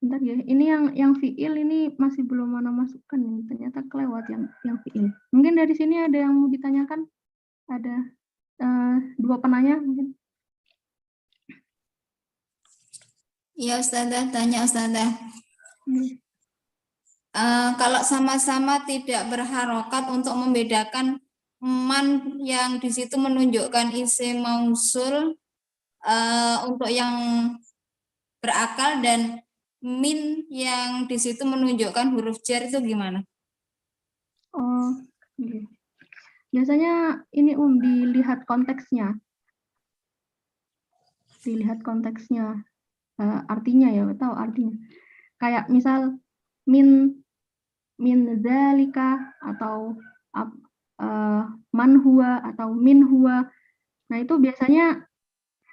Bentar ya, ini yang fiil ini masih belum mana masukkan nih, ternyata kelewat yang fiil. Mungkin dari sini ada yang mau ditanyakan? Ada 2 penanya mungkin. Ya Ustazah, tanya Ustazah. Kalau sama-sama tidak berharokat untuk membedakan man yang di situ menunjukkan isim mausul untuk yang berakal dan min yang di situ menunjukkan huruf jar itu gimana? Oh, okay. Biasanya ini dilihat konteksnya. Dilihat konteksnya, artinya ya, tahu artinya. Kayak misal min zalika atau man huwa atau min huwa. Nah, itu biasanya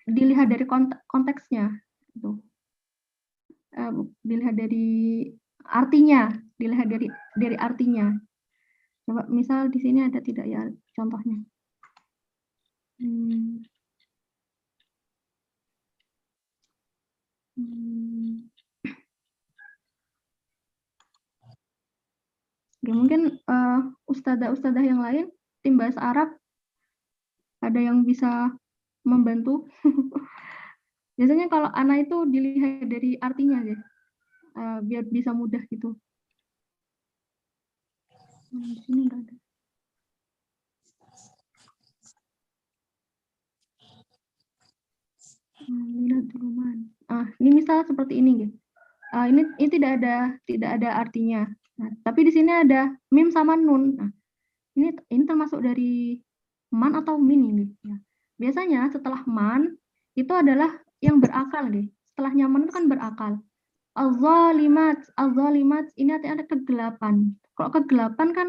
dilihat dari konteksnya gitu. Dilihat dari artinya, dilihat dari artinya. Coba misal di sini ada tidak ya contohnya. Ya, mungkin ustadzah yang lain, tim bahasa Arab, ada yang bisa membantu. Biasanya kalau anak itu dilihat dari artinya ya, biar bisa mudah gitu. Di sini nggak ada. Ini misal seperti ini gitu. Ini tidak ada artinya. Nah, tapi di sini ada mim sama nun. Nah, ini termasuk dari man atau min ini. Ya. Biasanya setelah man itu adalah yang berakal deh. Setelah nyaman itu kan berakal. Al-zalimat ini artinya ada kegelapan. Kalau kegelapan kan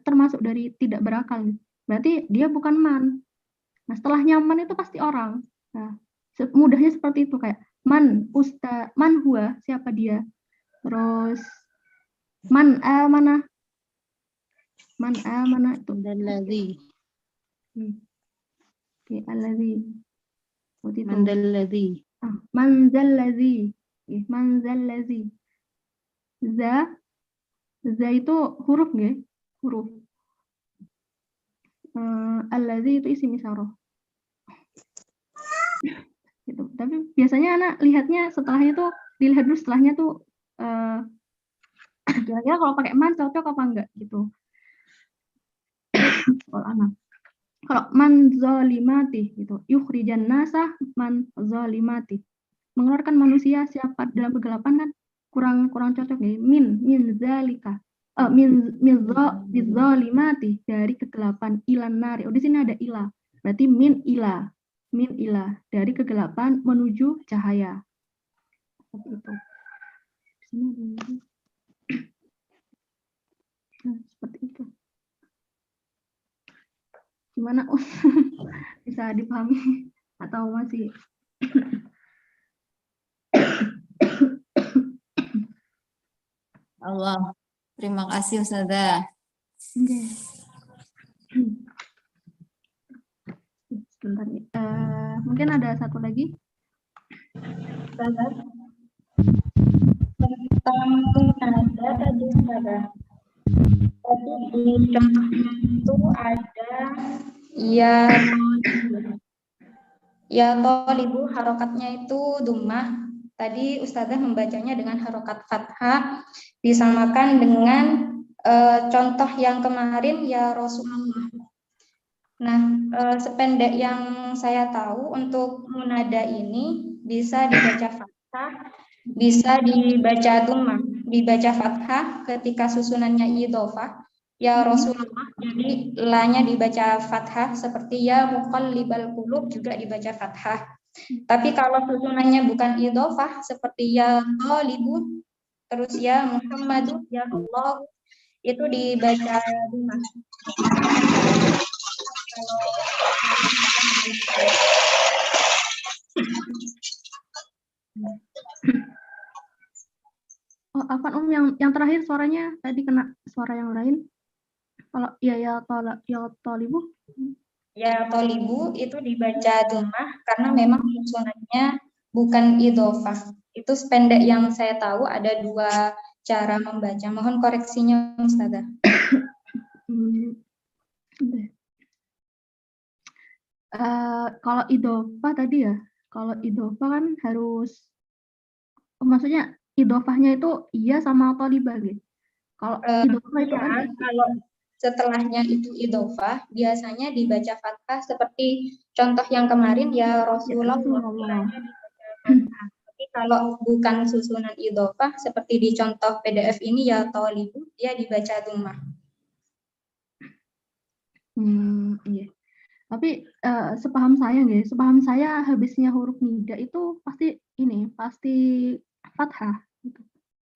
termasuk dari tidak berakal. Berarti dia bukan man. Nah, setelah nyaman itu pasti orang. Nah, mudahnya seperti itu kayak man huwa, siapa dia. Terus man mana itu. Mandalladzi. Oke, alladzi. Mandalladzi. Manzalladzi. Manzalladzi. Za itu huruf nggih? Huruf. Allazi itu isim isyarah. Gitu. Tapi biasanya anak lihatnya setelahnya tuh, dilihat dulu setelahnya tuh kira-kira kalau pakai man cocok apa enggak gitu. Kalau anak. Kalau man zalimati gitu, yukhrijan nasa man zalimati. Mengeluarkan manusia siapa dalam kegelapan kan kurang cocok nih. Min zalika. Min zalimati, dari kegelapan, ilan nari. Oh, di sini ada ila. Berarti min ila dari kegelapan menuju cahaya. Seperti itu. Di sini ada. Nah, seperti itu. Gimana bisa dipahami atau masih? Allah. Terima kasih Ustazah. Oke. Sebentar. Mungkin ada satu lagi. Tentang munada tadi Ustazah. Tadi di contohnya itu ada ya tolibu, harokatnya itu dummah. Tadi Ustazah membacanya dengan harokat fathah, disamakan dengan contoh yang kemarin ya Rasulullah. Nah, sependek yang saya tahu untuk munada ini bisa dibaca fathah, bisa dibaca dummah. Dibaca fathah ketika susunannya idhofah, ya Rasulullah, jadi la-nya dibaca fathah, seperti ya muqallibal qulub juga dibaca fathah. Tapi kalau susunannya bukan idhofah, seperti ya talibu, terus ya Muhammadu, ya Allah, itu dibaca dummah. Oh, apa yang terakhir suaranya tadi kena suara yang lain. Kalau ya tolibu. Ya tolibu itu dibaca dummah karena memang susunannya bukan idhofah. Itu sependek yang saya tahu ada dua cara membaca. Mohon koreksinya Ustazah. Kalau idhofah tadi ya, kalau idhofah kan harus, maksudnya idhofahnya itu iya sama tolibah gitu. Kalau idhofah itu kan kalau setelahnya itu idhofah biasanya dibaca fathah seperti contoh yang kemarin ya Rasulullah. Tapi kalau bukan susunan idhofah seperti di contoh PDF ini ya tolibu, dia dibaca dummah. Iya. Tapi sepaham saya habisnya huruf nida itu pasti fathah gitu.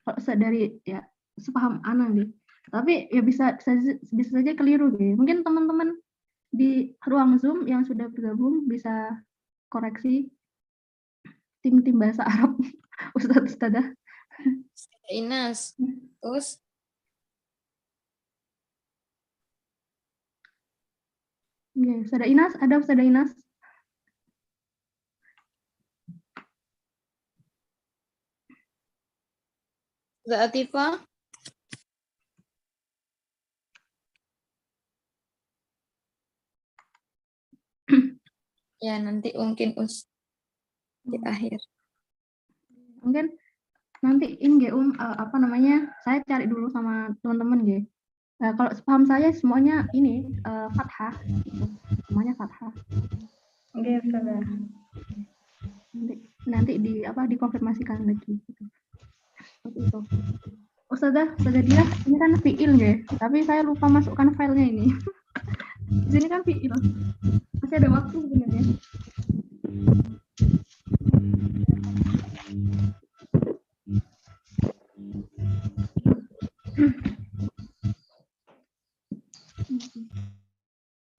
Kalau dari ya sepaham Ana nih. Tapi ya bisa saja keliru gitu. Mungkin teman-teman di ruang Zoom yang sudah bergabung bisa koreksi tim bahasa Arab Ustadz Ustadzah. Inas. Terus Ustadzah Inas, ada Ustadzah Inas? Ustazah Atifah. Ya nanti mungkin di akhir. Mungkin nanti ini apa namanya, saya cari dulu sama teman-teman gitu. Kalau sepaham saya semuanya ini fathah gitu. Semuanya fathah. Oke, Ustazah. Nanti dikonfirmasikan lagi gitu. Seperti itu. Ustazah Dia, ini kan fiil ya, tapi saya lupa masukkan filenya ini. Di sini kan fiil. Masih ada waktu sebenarnya.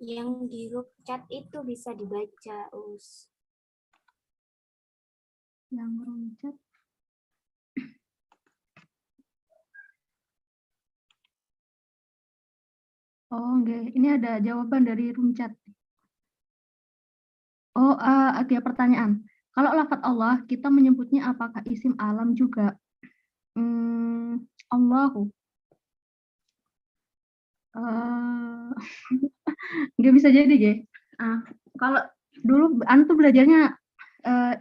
Yang di grup chat itu bisa dibaca, Us. Yang grup chat. Oh, enggak. Ini ada jawaban dari room chat. Oh, ada pertanyaan. Kalau lafadz Allah, kita menyebutnya apakah isim alam juga? Allahu. Nggak bisa jadi, Ge. Kalau dulu antum belajarnya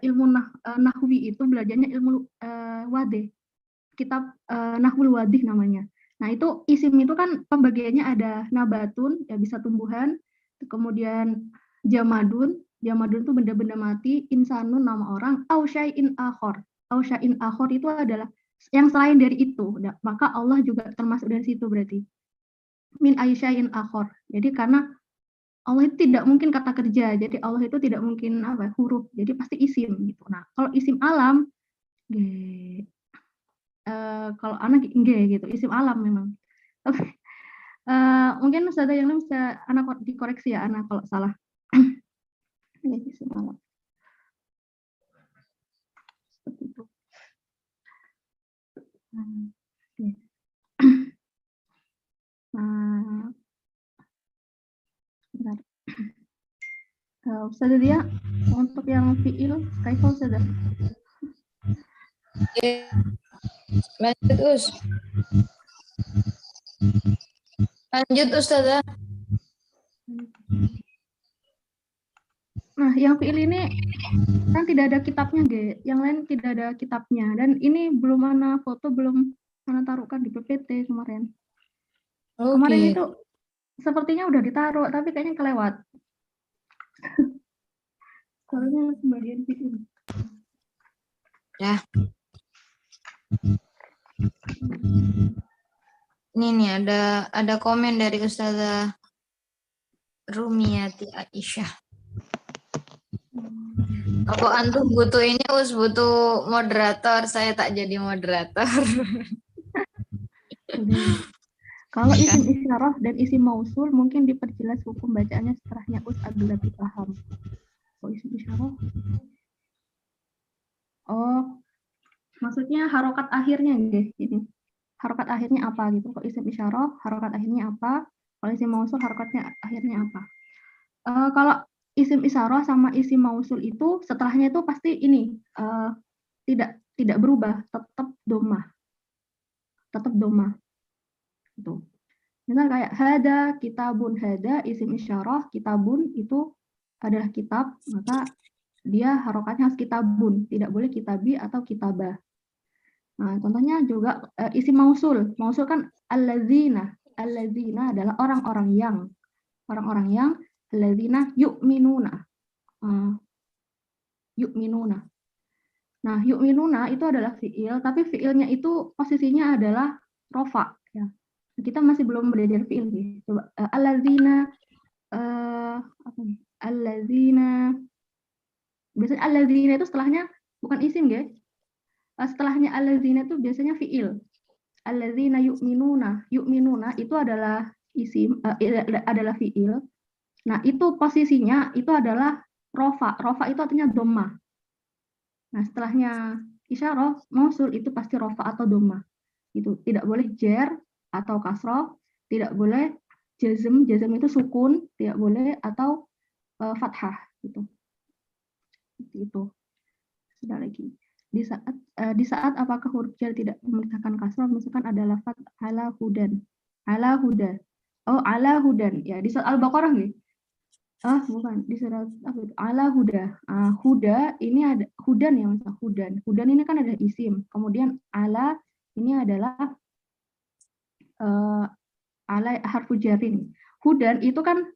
ilmu nahwi itu belajarnya ilmu wadih, kitab Nahwul Wadih namanya. Nah, itu isim itu kan pembagiannya ada nabatun, ya bisa tumbuhan, kemudian jamadun itu benda-benda mati, insanun nama orang, au syai'in akhor. Au syai'in akhor itu adalah yang selain dari itu. Maka Allah juga termasuk dari situ berarti. Min syai'in akhor. Jadi karena Allah itu tidak mungkin kata kerja, jadi Allah itu tidak mungkin huruf, jadi pasti isim gitu. Nah, kalau isim alam, kalau anak enggak gitu, isim alam memang. Tapi mungkin Ustazah yang lain bisa anak dikoreksi ya, anak kalau salah. Ya, isim alam. Seperti itu. Nah, bentar. Ustazah dia untuk yang fiil, kaifa Ustazah? Lanjut, Us. Lanjut, Ustazah. Nah, yang fiil ini kan tidak ada kitabnya, Ge. Yang lain tidak ada kitabnya. Dan ini belum ana foto, belum ana taruhkan di PPT kemarin. Kemarin itu sepertinya udah ditaruh, tapi kayaknya kelewat. Soalnya bagian fiil. Ya. Ini nih ada komen dari Ustazah Rumiyati Aisyah. Apa antum butuh ini, Us, butuh moderator? Saya tak jadi moderator. Kalau isim isyarah dan isim mausul mungkin diperjelas hukum bacaannya setelahnya Us agar lebih paham. Oh, isim isyarah. Oh, maksudnya harokat akhirnya guys, ini. Harokat akhirnya apa gitu. Kalau isim isyarah, harokat akhirnya apa? Kalau isim mausul, harokatnya akhirnya apa? Kalau isim isyarah sama isim mausul itu setelahnya itu pasti ini tidak berubah, tetap domah. Tetap domah. Gitu. Misal kayak hada, kitabun, hada, isim isyarah, kitabun itu adalah kitab, maka dia harokatnya harus kitabun, tidak boleh kitabi atau kitabah. Nah, contohnya juga isim mausul. Mausul kan allazina. Allazina adalah orang-orang yang. Orang-orang yang allazina yu'minuna. Yu'minuna. Nah, yu'minuna itu adalah fi'il, tapi fi'ilnya itu posisinya adalah rofa. Ya. Kita masih belum belajar fi'il nih. Coba allazina apa nih? Allazina. Biasanya allazina itu setelahnya bukan isim, guys. Setelahnya allazina itu biasanya fi'il. Allazina yu'minuna. Yu'minuna itu adalah isim, adalah fi'il. Nah, itu posisinya itu adalah rofa. Rofa itu artinya dhammah. Nah, setelahnya isyarah, mausul itu pasti rofa atau dhammah. Itu tidak boleh jar atau kasroh, tidak boleh jazm itu sukun, tidak boleh, atau fathah gitu. Itu. Sudah lagi. Di saat apakah huruf jar tidak memerintahkan kasroh, misalkan ada lafaz ala hudan. Ala huda. Oh, ala hudan. Ya, di surat Al-Baqarah nggih? Bukan, di surat apa itu? Ala huda. Huda ini ada hudan ya, Mas. Hudan. Hudan ini kan ada isim. Kemudian ala ini adalah ala harfu jarin. Hudan itu kan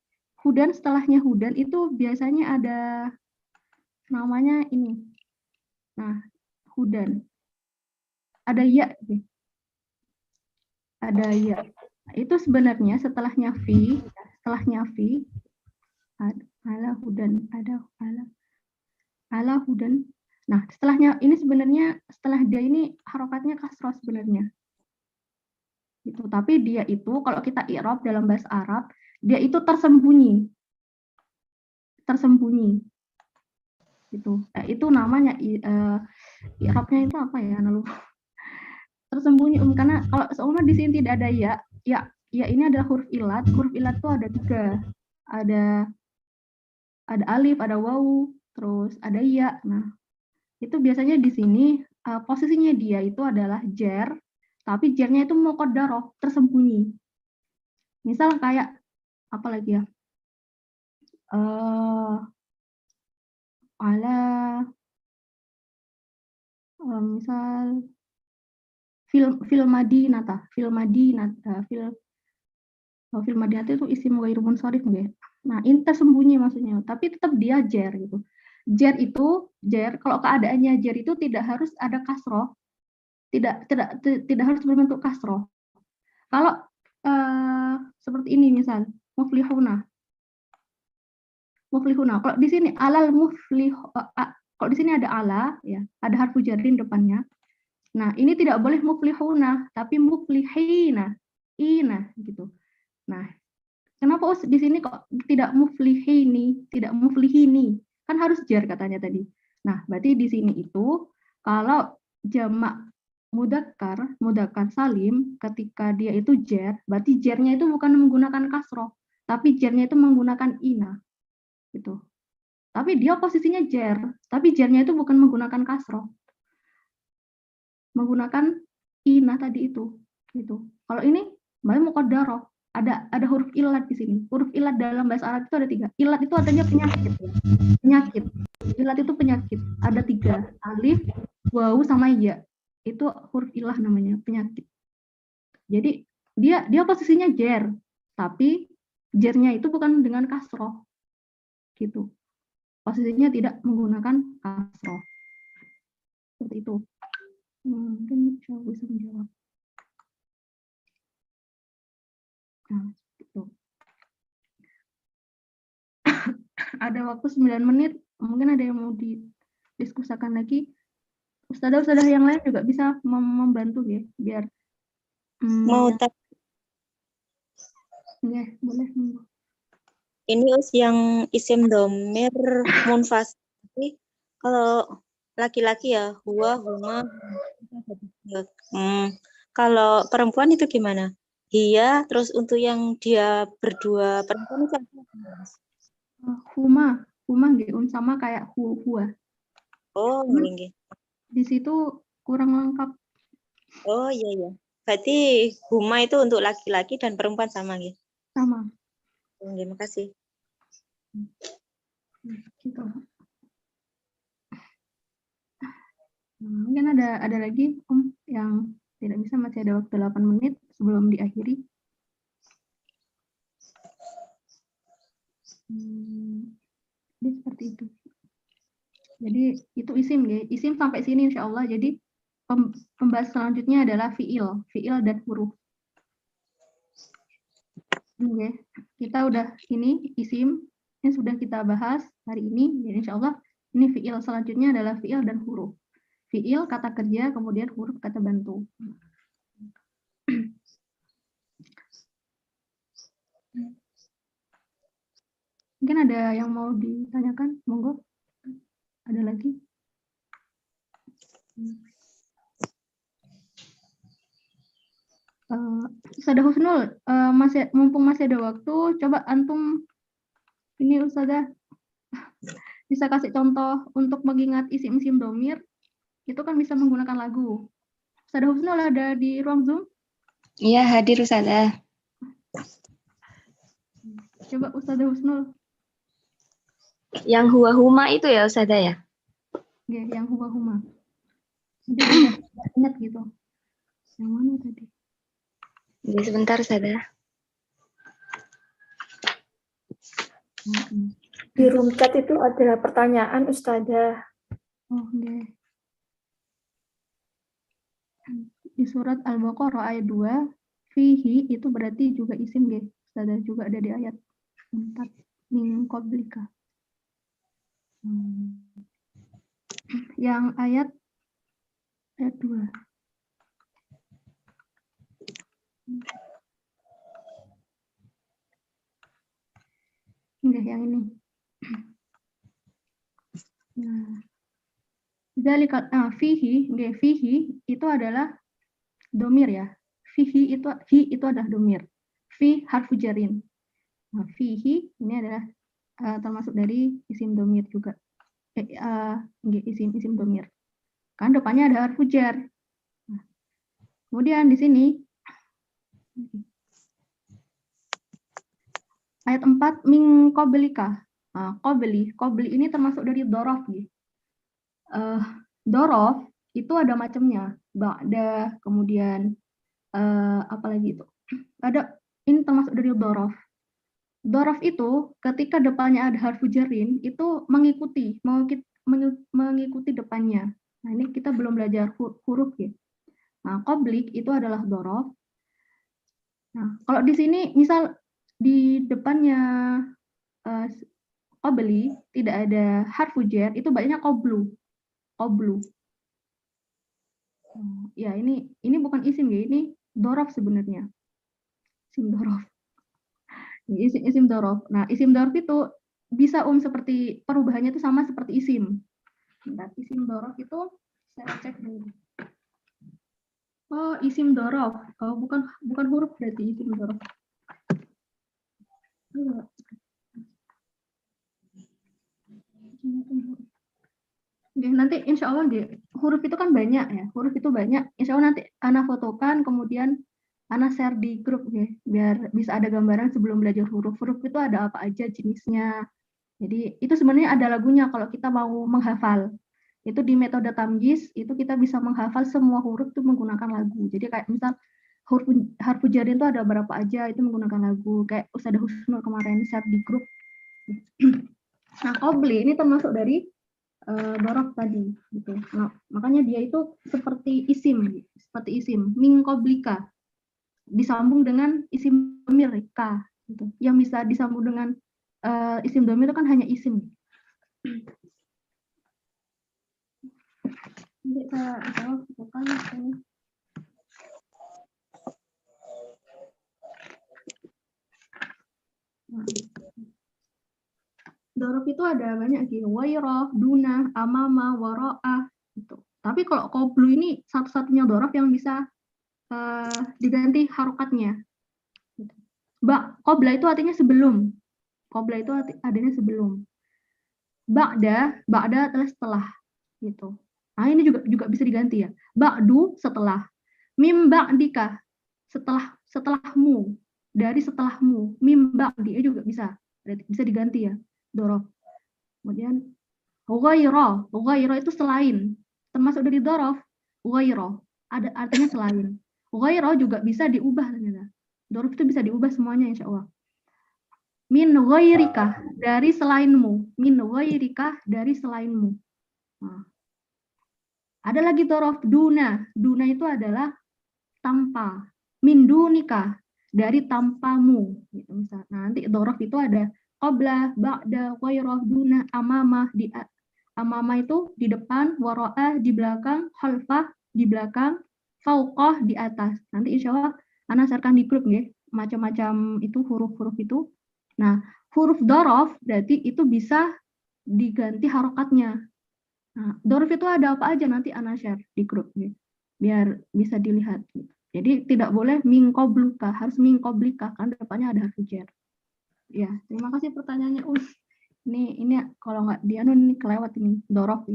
hudan, setelahnya hudan itu biasanya ada namanya ini. Nah, hudan. Ada ya. Ada ya. Nah, itu sebenarnya setelahnya fi, ala hudan, ada ala hudan. Nah, setelahnya ini sebenarnya setelah dia ini harokatnya kasroh sebenarnya. Gitu. Tapi dia itu kalau kita i'rab dalam bahasa Arab, dia itu tersembunyi. Tersembunyi. Gitu. Itu namanya i'rabnya itu apa ya? Tersembunyi karena kalau seumpama di sini tidak ada ya ini adalah huruf ilat. Huruf ilat itu ada 3. Ada alif, ada wawu, terus ada ya. Nah, itu biasanya di sini posisinya dia itu adalah jar, tapi jarnya itu muqaddarah, tersembunyi. Misal kayak apa lagi ya? Ala misal fil madinata, fil madinata itu isim ghairu munsharif nggih. Nah, ini tersembunyi maksudnya, tapi tetap dia jer gitu. Jer kalau keadaannya jer itu tidak harus ada kasroh, tidak harus berbentuk kasroh. Kalau seperti ini misal muflihuna. Kalau di sini alal kalau di sini ada ala ya, ada harfu jarrin depannya. Nah, ini tidak boleh muflihuna, tapi muflihina, ina gitu. Nah, kenapa di sini kok tidak muflihini, tidak muflihini? Kan harus jar katanya tadi. Nah, berarti di sini itu kalau jamak mudzakkar salim ketika dia itu jar, berarti jarnya itu bukan menggunakan kasroh, tapi jarnya itu menggunakan ina. Gitu. Tapi dia posisinya jar, tapi jarnya itu bukan menggunakan kasroh. Menggunakan ina tadi itu. Gitu. Kalau ini muqaddarah, ada huruf ilat di sini. Huruf ilat dalam bahasa Arab itu ada 3. Ilat itu artinya penyakit. Penyakit. Ilat itu penyakit. Ada 3. Alif, wawu, sama ya. Itu huruf ilah namanya, penyakit. Jadi dia posisinya jar, tapi jarnya itu bukan dengan kasroh. Gitu. Posisinya tidak menggunakan kasroh. Seperti itu. Mungkin saya bisa menjawab. Nah, itu. Ada waktu 9 menit, mungkin ada yang mau didiskusikan lagi. Ustadzah yang lain juga bisa membantu ya, biar mau ya, boleh. Ini yang isim domir munfas. Kalau laki-laki ya huwa, huma. Kalau perempuan itu gimana? Hiya, terus untuk yang dia berdua perempuan itu huma nggih, sama kayak huwa. Oh, nggih. Di situ kurang lengkap. Oh, iya. Berarti huma itu untuk laki-laki dan perempuan sama nggih? Sama. Oke, makasih. Gitu. Mungkin ada lagi yang tidak bisa, masih ada waktu 8 menit sebelum diakhiri. Jadi seperti itu. Jadi itu isim ya. Isim sampai sini insya Allah. Jadi pembahasan selanjutnya adalah fiil dan huruf. Oke, kita udah ini isim yang sudah kita bahas hari ini. Jadi insya Allah ini fiil, selanjutnya adalah fiil dan huruf. Fiil kata kerja, kemudian huruf kata bantu. Mungkin ada yang mau ditanyakan, monggo. Ada lagi? Ustadzah Husnul, mumpung masih ada waktu, coba antum ini Ustadzah bisa kasih contoh untuk mengingat isim-isim domir, itu kan bisa menggunakan lagu. Ustadzah Husnul ada di ruang Zoom? Iya, hadir Ustadzah. Coba Ustadzah Husnul. Yang huwa-huma itu ya Ustadzah ya? Ya, yang huwa-huma. Jadi ingat gitu. Yang mana tadi? Ya, sebentar Ustadzah. Di room chat itu ada pertanyaan Ustadzah. Oh, okay. Di surat Al-Baqarah ayat 2, fihi itu berarti juga isim nggih. Ustadzah juga ada di ayat 4 min qablika. Yang ayat 2. Enggak, yang ini. Nah, fihi itu adalah domir ya. Fihi itu adalah domir. Fi harfu jarin. Nah, fihi ini adalah termasuk dari isim domir juga. Isim domir. Kan depannya ada harfu jar. Nah, kemudian di sini Ayat 4 min qablika. Nah, qabli ini termasuk dari dorof gitu. Dorof itu ada macamnya. Ba'da, kemudian apalagi itu. Ini termasuk dari dorof. Dorof itu ketika depannya ada harfu jarin itu mengikuti depannya. Nah, ini kita belum belajar huruf ya. Nah, qablik itu adalah dorof. Nah, kalau di sini misal di depannya qabli tidak ada harfu jar, itu bacanya qablu. Ya, ini bukan isim ya, ini dorof sebenarnya. Isim dorof. Isim dorof. Nah, isim dorof itu bisa seperti perubahannya itu sama seperti isim. Bentar, isim dorof itu saya cek dulu. Oh, isim dorof. Oh, bukan huruf berarti isim dorof. Oke, nanti insya Allah huruf itu kan banyak ya. Huruf itu banyak. Insya Allah nanti Ana fotokan, kemudian Ana share di grup ya, biar bisa ada gambaran sebelum belajar huruf. Huruf itu ada apa aja jenisnya. Jadi itu sebenarnya ada lagunya kalau kita mau menghafal. Itu di metode tamyiz itu kita bisa menghafal semua huruf itu menggunakan lagu. Jadi kayak misal harfu jarin itu ada berapa aja itu menggunakan lagu. Kayak Ustadzah Husnul kemarin share di grup. Nah, qabli ini termasuk dari dorof tadi gitu. Nah, makanya dia itu seperti isim min qablika disambung dengan isim domir ka gitu. Yang bisa disambung dengan isim domir itu kan hanya isim. Nanti saya fotokan dorof itu ada banyak gitu, wairah, duna, amama, waro'ah gitu. Tapi kalau qablu ini satu-satunya dorof yang bisa diganti harokatnya. Qabla itu artinya sebelum. Qabla itu adanya sebelum. Ba'da adalah setelah gitu. Nah, ini juga bisa diganti ya. Ba'du setelah. Mim ba'dika setelahmu. Dari setelahmu. Mim ba'di juga bisa diganti ya. Dorof. Kemudian ghairah itu selain. Termasuk dari dorof. Ghairah ada artinya selain. Ghairah juga bisa diubah ternyata. Dorof itu bisa diubah semuanya insya Allah. Min ghairika dari selainmu. Min ghairika dari selainmu. Nah. Ada lagi dorof duna. Duna itu adalah tanpa. Min dunika dari tanpamu. Gitu, misal. Nah, nanti dorof itu ada qabla, ba'da, ghairah, duna, amamah. Amamah itu di depan, waro'ah di belakang, khalfah di belakang, fauqah di atas. Nanti insya Allah Ana sharekan di grup ya, macam-macam itu huruf-huruf itu. Nah, huruf dorof berarti itu bisa diganti harokatnya. Nah, dorof itu ada apa aja nanti Ana share di grup ya, biar bisa dilihat. Jadi tidak boleh min qablika, harus min qablika kan depannya ada harfu jar. Ya, terima kasih pertanyaannya Ini kalau nggak dia ini kelewat ini dorof.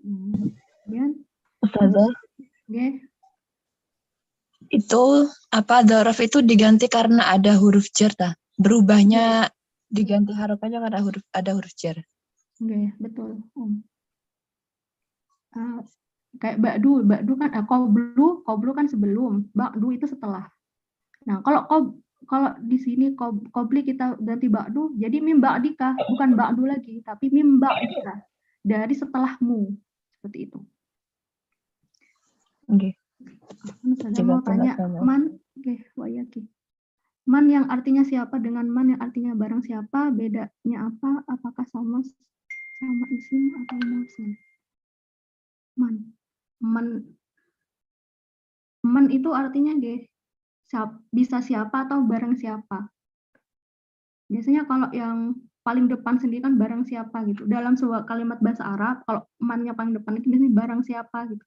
Kemudian Ustazah, itu apa dorof itu diganti karena ada huruf jar ta? Berubahnya diganti harokatnya karena ada huruf jar. Oke, betul. Kayak ba'du kan qablu kan sebelum, ba'du itu setelah. Nah, kalau di sini qabli kita ganti ba'du, jadi mim ba'dika, bukan ba'du lagi, tapi mim ba'dika, dari setelahmu. Seperti itu. Oke. Saya mau tanya, man, wayaki. Man yang artinya siapa dengan man yang artinya barang siapa, bedanya apa? Apakah sama isim atau mausul? Man itu artinya bisa siapa atau barang siapa. Biasanya kalau yang paling depan sendiri kan barang siapa gitu. Dalam sebuah kalimat bahasa Arab, kalau man-nya paling depan itu biasanya barang siapa gitu.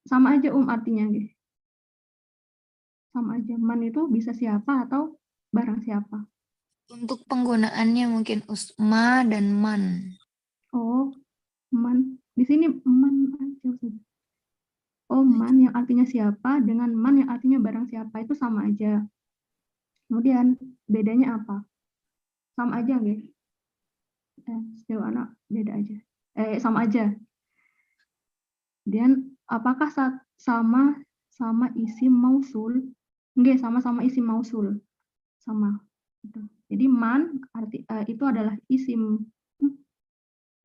Sama aja artinya gitu. Sama aja, man itu bisa siapa atau barang siapa. Untuk penggunaannya mungkin usma dan man. Oh, man. Di sini man aja. Oh, man yang artinya siapa dengan man yang artinya barang siapa itu sama aja. Kemudian bedanya apa? Sama aja nggih? Sejauh anak beda aja. Sama aja. Kemudian apakah sama isim mausul? Nggih, sama-sama isim mausul. Sama. Gitu. Jadi man itu adalah isim.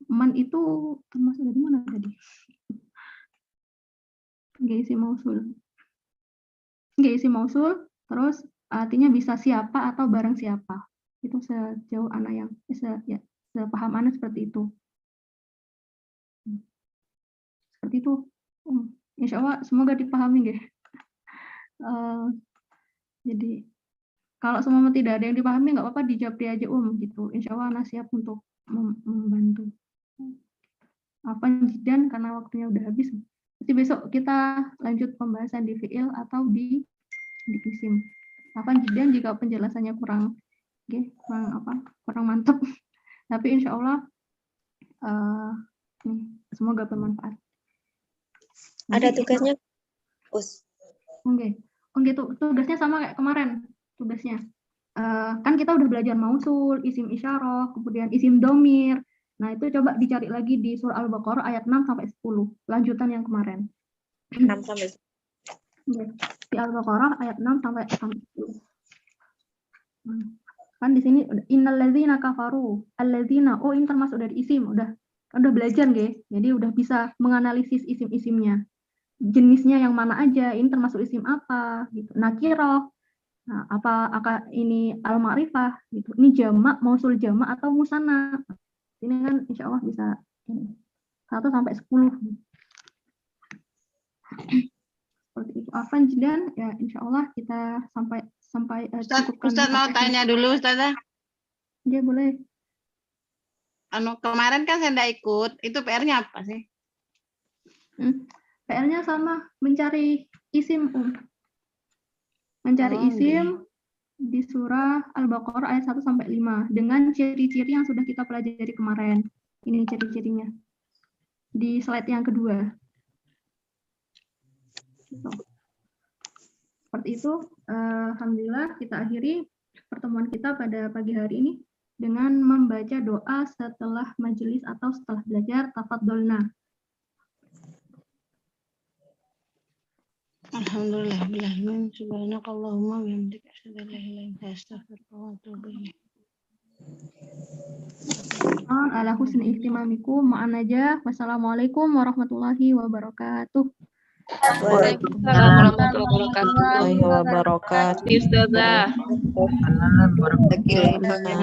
Man itu termasuk dari mana tadi? Nggih, isim mausul. Nggih, isim mausul, terus artinya bisa siapa atau barang siapa. Itu sejauh anak yang sepaham anak seperti itu. Seperti itu. Insya Allah semoga dipahami nggih. Jadi kalau semua tidak ada yang dipahami nggak apa-apa, dijawab aja gitu. Insya Allah anak siap untuk membantu. Afwan jiddan karena waktunya udah habis. Nanti besok kita lanjut pembahasan di fi'il atau di isim. Afwan jiddan jika penjelasannya kurang mantap. Tapi insya Allah semoga bermanfaat. Ada tugasnya, Us. Oke, tugasnya sama kayak kemarin. Tugasnya kan kita udah belajar mausul, isim isyarah, kemudian isim domir. Nah, itu coba dicari lagi di surah Al-Baqarah ayat 6 sampai 10, lanjutan yang kemarin. 6 sampai 10. Di Al-Baqarah ayat 6 sampai 10. Kan di sini innal ladzina kafaru, alladzina, ini termasuk dari isim, udah belajar nggih. Jadi udah bisa menganalisis isim-isimnya. Jenisnya yang mana aja, ini termasuk isim apa gitu. Nakirah. Nah, apa ini al-ma'rifah gitu. Ini jamak, mausul jamak atau musanna. Ini kan insya Allah bisa 1 sampai 10. Seperti itu. Afwan jiddan ya, insya Allah kita sampai Ustaz mau tanya dulu, Ustazah. Ya boleh. Kemarin kan saya enggak ikut, itu PR-nya apa sih? PR-nya sama, mencari isim mencari isim di surah Al-Baqarah ayat 1 sampai 5 dengan ciri-ciri yang sudah kita pelajari kemarin. Ini ciri-cirinya. Di slide yang kedua. Seperti itu, alhamdulillah kita akhiri pertemuan kita pada pagi hari ini dengan membaca doa setelah majelis atau setelah belajar tafadholna. Alhamdulillah, subhanakallahumma wa bihamdika asyhadu an la ilaha illa anta astaghfiruka wa atubu ilaik. Ala husni ihtimamikum ma'an najah. Wassalamualaikum warahmatullahi wabarakatuh. Waalaikumsalam warahmatullahi wabarakatuh. Ustazah. Waalaikumsalam warahmatullahi wabarakatuh.